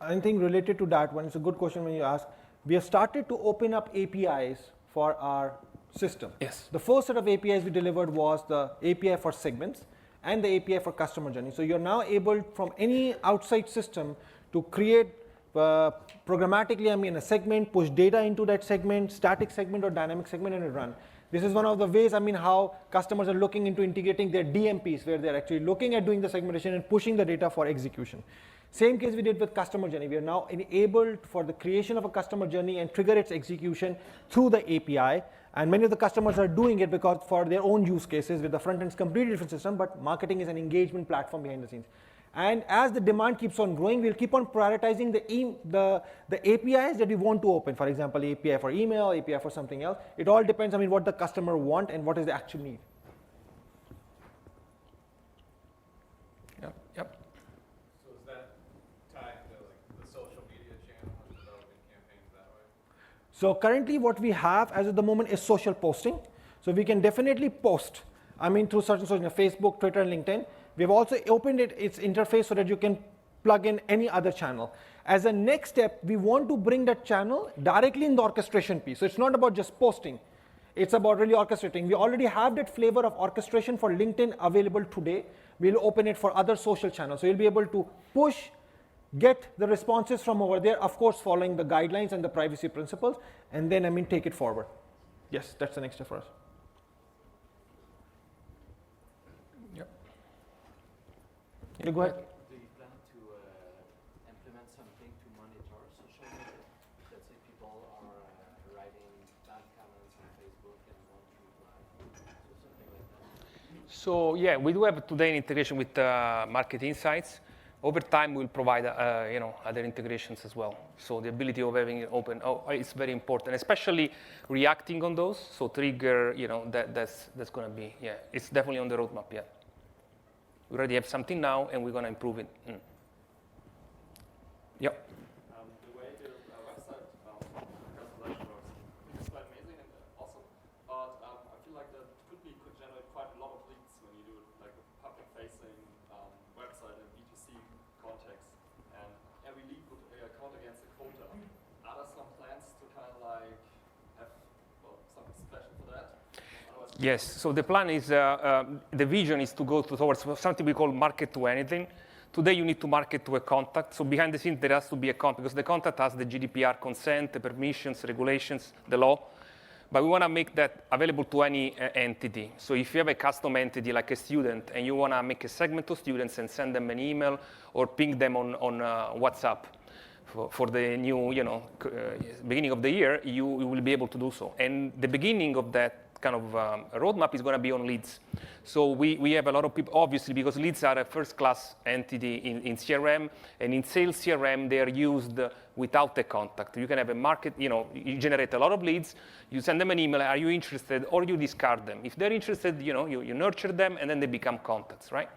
Anything related to that one, it's a good question when you ask. We have started to open up APIs for our system. Yes. The first set of APIs we delivered was the API for segments and the API for customer journey. So you're now able, from any outside system, to create programmatically, I mean, a segment, push data into that segment, static segment or dynamic segment, and run. This is one of the ways, I mean, how customers are looking into integrating their DMPs, where they're actually looking at doing the segmentation and pushing the data for execution. Same case we did with customer journey. We are now enabled for the creation of a customer journey and trigger its execution through the API. And many of the customers are doing it because for their own use cases with the front end is completely different system, but marketing is an engagement platform behind the scenes. And as the demand keeps on growing, we'll keep on prioritizing the APIs that we want to open. For example, API for email, API for something else. It all depends, I mean, what the customer wants and what is the actual need. Yep, yep. So is that tied to like the social media channel and developing campaigns that way? So currently what we have as of the moment is social posting. So we can definitely post, I mean, through certain social, Facebook, Twitter, and LinkedIn. We've also opened its interface so that you can plug in any other channel. As a next step, we want to bring that channel directly in the orchestration piece. So it's not about just posting. It's about really orchestrating. We already have that flavor of orchestration for LinkedIn available today. We'll open it for other social channels. So you'll be able to push, get the responses from over there, of course, following the guidelines and the privacy principles, and then, I mean, take it forward. Yes, that's the next step for us. You go ahead. Do you plan to implement something to monitor social media? Let's say people are writing bad comments on Facebook and want to reply, so something like that. So yeah, we do have today an integration with Market Insights. Over time, we'll provide other integrations as well. So the ability of having it open is very important, especially reacting on those. So trigger, that's going to be, it's definitely on the roadmap. Yeah. We already have something now, and we're going to improve it. Yep. The way the website Personalize works is quite amazing and awesome, but I feel like that could generate quite a lot of leads when you do it like a public-facing website in B2C context, and every lead would count against a quota. Are there some plans to kind of like have something special for that? Yes, so the plan is, the vision is to go towards something we call market to anything. Today you need to market to a contact. So behind the scenes there has to be a contact, because the contact has the GDPR consent, the permissions, regulations, the law. but we want to make that available to any entity. So if you have a custom entity like a student and you want to make a segment of students and send them an email or ping them on WhatsApp for the new, beginning of the year, you will be able to do so. And the beginning of that kind of roadmap is going to be on leads. So we have a lot of people, obviously, because leads are a first-class entity in CRM, and in sales CRM, they are used without a contact. You can have a market, you generate a lot of leads, you send them an email, are you interested, or you discard them. If they're interested, you nurture them, and then they become contacts, right?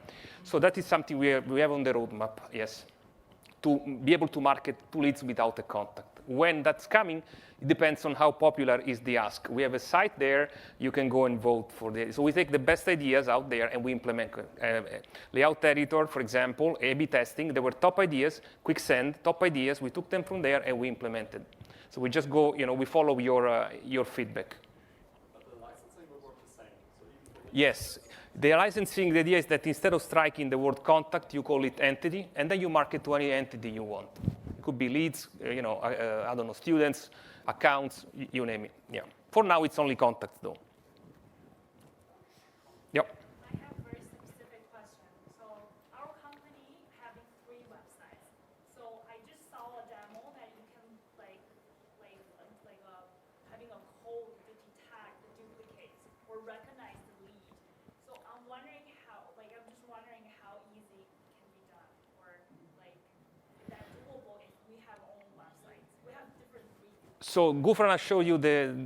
So that is something we have on the roadmap, yes, to be able to market to leads without a contact. When that's coming, it depends on how popular is the ask. We have a site there. You can go and vote for the. So we take the best ideas out there and we implement layout editor, for example, A/B testing. There were top ideas, quick send, top ideas. We took them from there and we implemented. So we just go, we follow your feedback. But the licensing will work the same. So even for Yes. The licensing, the idea is that instead of striking the word contact, you call it entity, and then you market to any entity you want. It could be leads, I don't know, students, accounts, you name it. Yeah. For now, it's only contacts, though. Yep. I have a very specific question. So our company having 3 websites. So I just saw a demo that you can having a code to detect the duplicates or recognize the lead. So I'm wondering how, I'm just wondering how easy it can be done, or is that doable if we have our own websites? We have different leads. So Gufran has showed you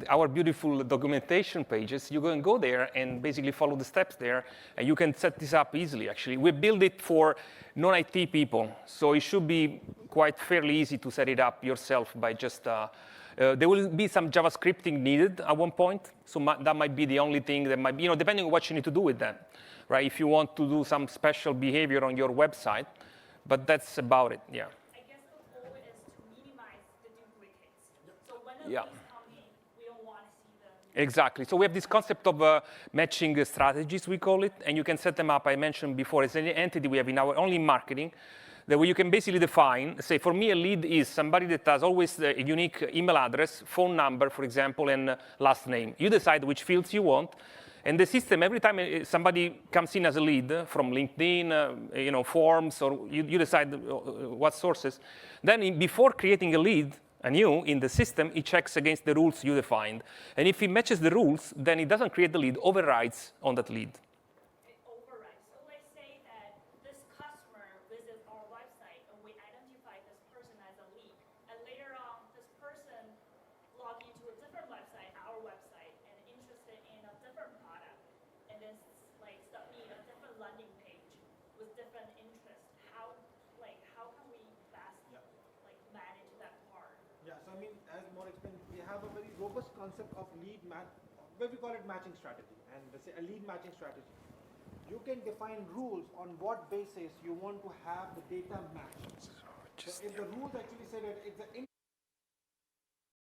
our beautiful documentation pages. You can go there and basically follow the steps there, and you can set this up easily, actually. We build it for non-IT people, so it should be quite fairly easy to set it up yourself by just, there will be some JavaScripting needed at one point, so that might be the only thing that might be, depending on what you need to do with that, right? If you want to do some special behavior on your website, but that's about it, yeah. I guess the goal is to minimize the duplicates. So when the Yeah. leads come in, we don't want to see them. Exactly. So we have this concept of matching strategies, we call it, and you can set them up. I mentioned before, as an entity we have in our only marketing, that way you can basically define, say, for me, a lead is somebody that has always a unique email address, phone number, for example, and last name. You decide which fields you want, and the system, every time somebody comes in as a lead from LinkedIn, forms, or you decide what sources, then before creating a lead, anew in the system, it checks against the rules you defined. And if it matches the rules, then it doesn't create the lead, overrides on that lead. It overrides. So let's say that this customer visits our website and we identify this person as a lead. And later on, this person logged into a different website, our website, and interested in a different product. And then submit a different landing page with different interests. How can we best manage that part? Yeah, so as more explained, we have a very robust concept of lead match, where we call it matching strategy, and let's say a lead matching strategy. You can define rules on what basis you want to have the data match. So if the rules actually say that it's an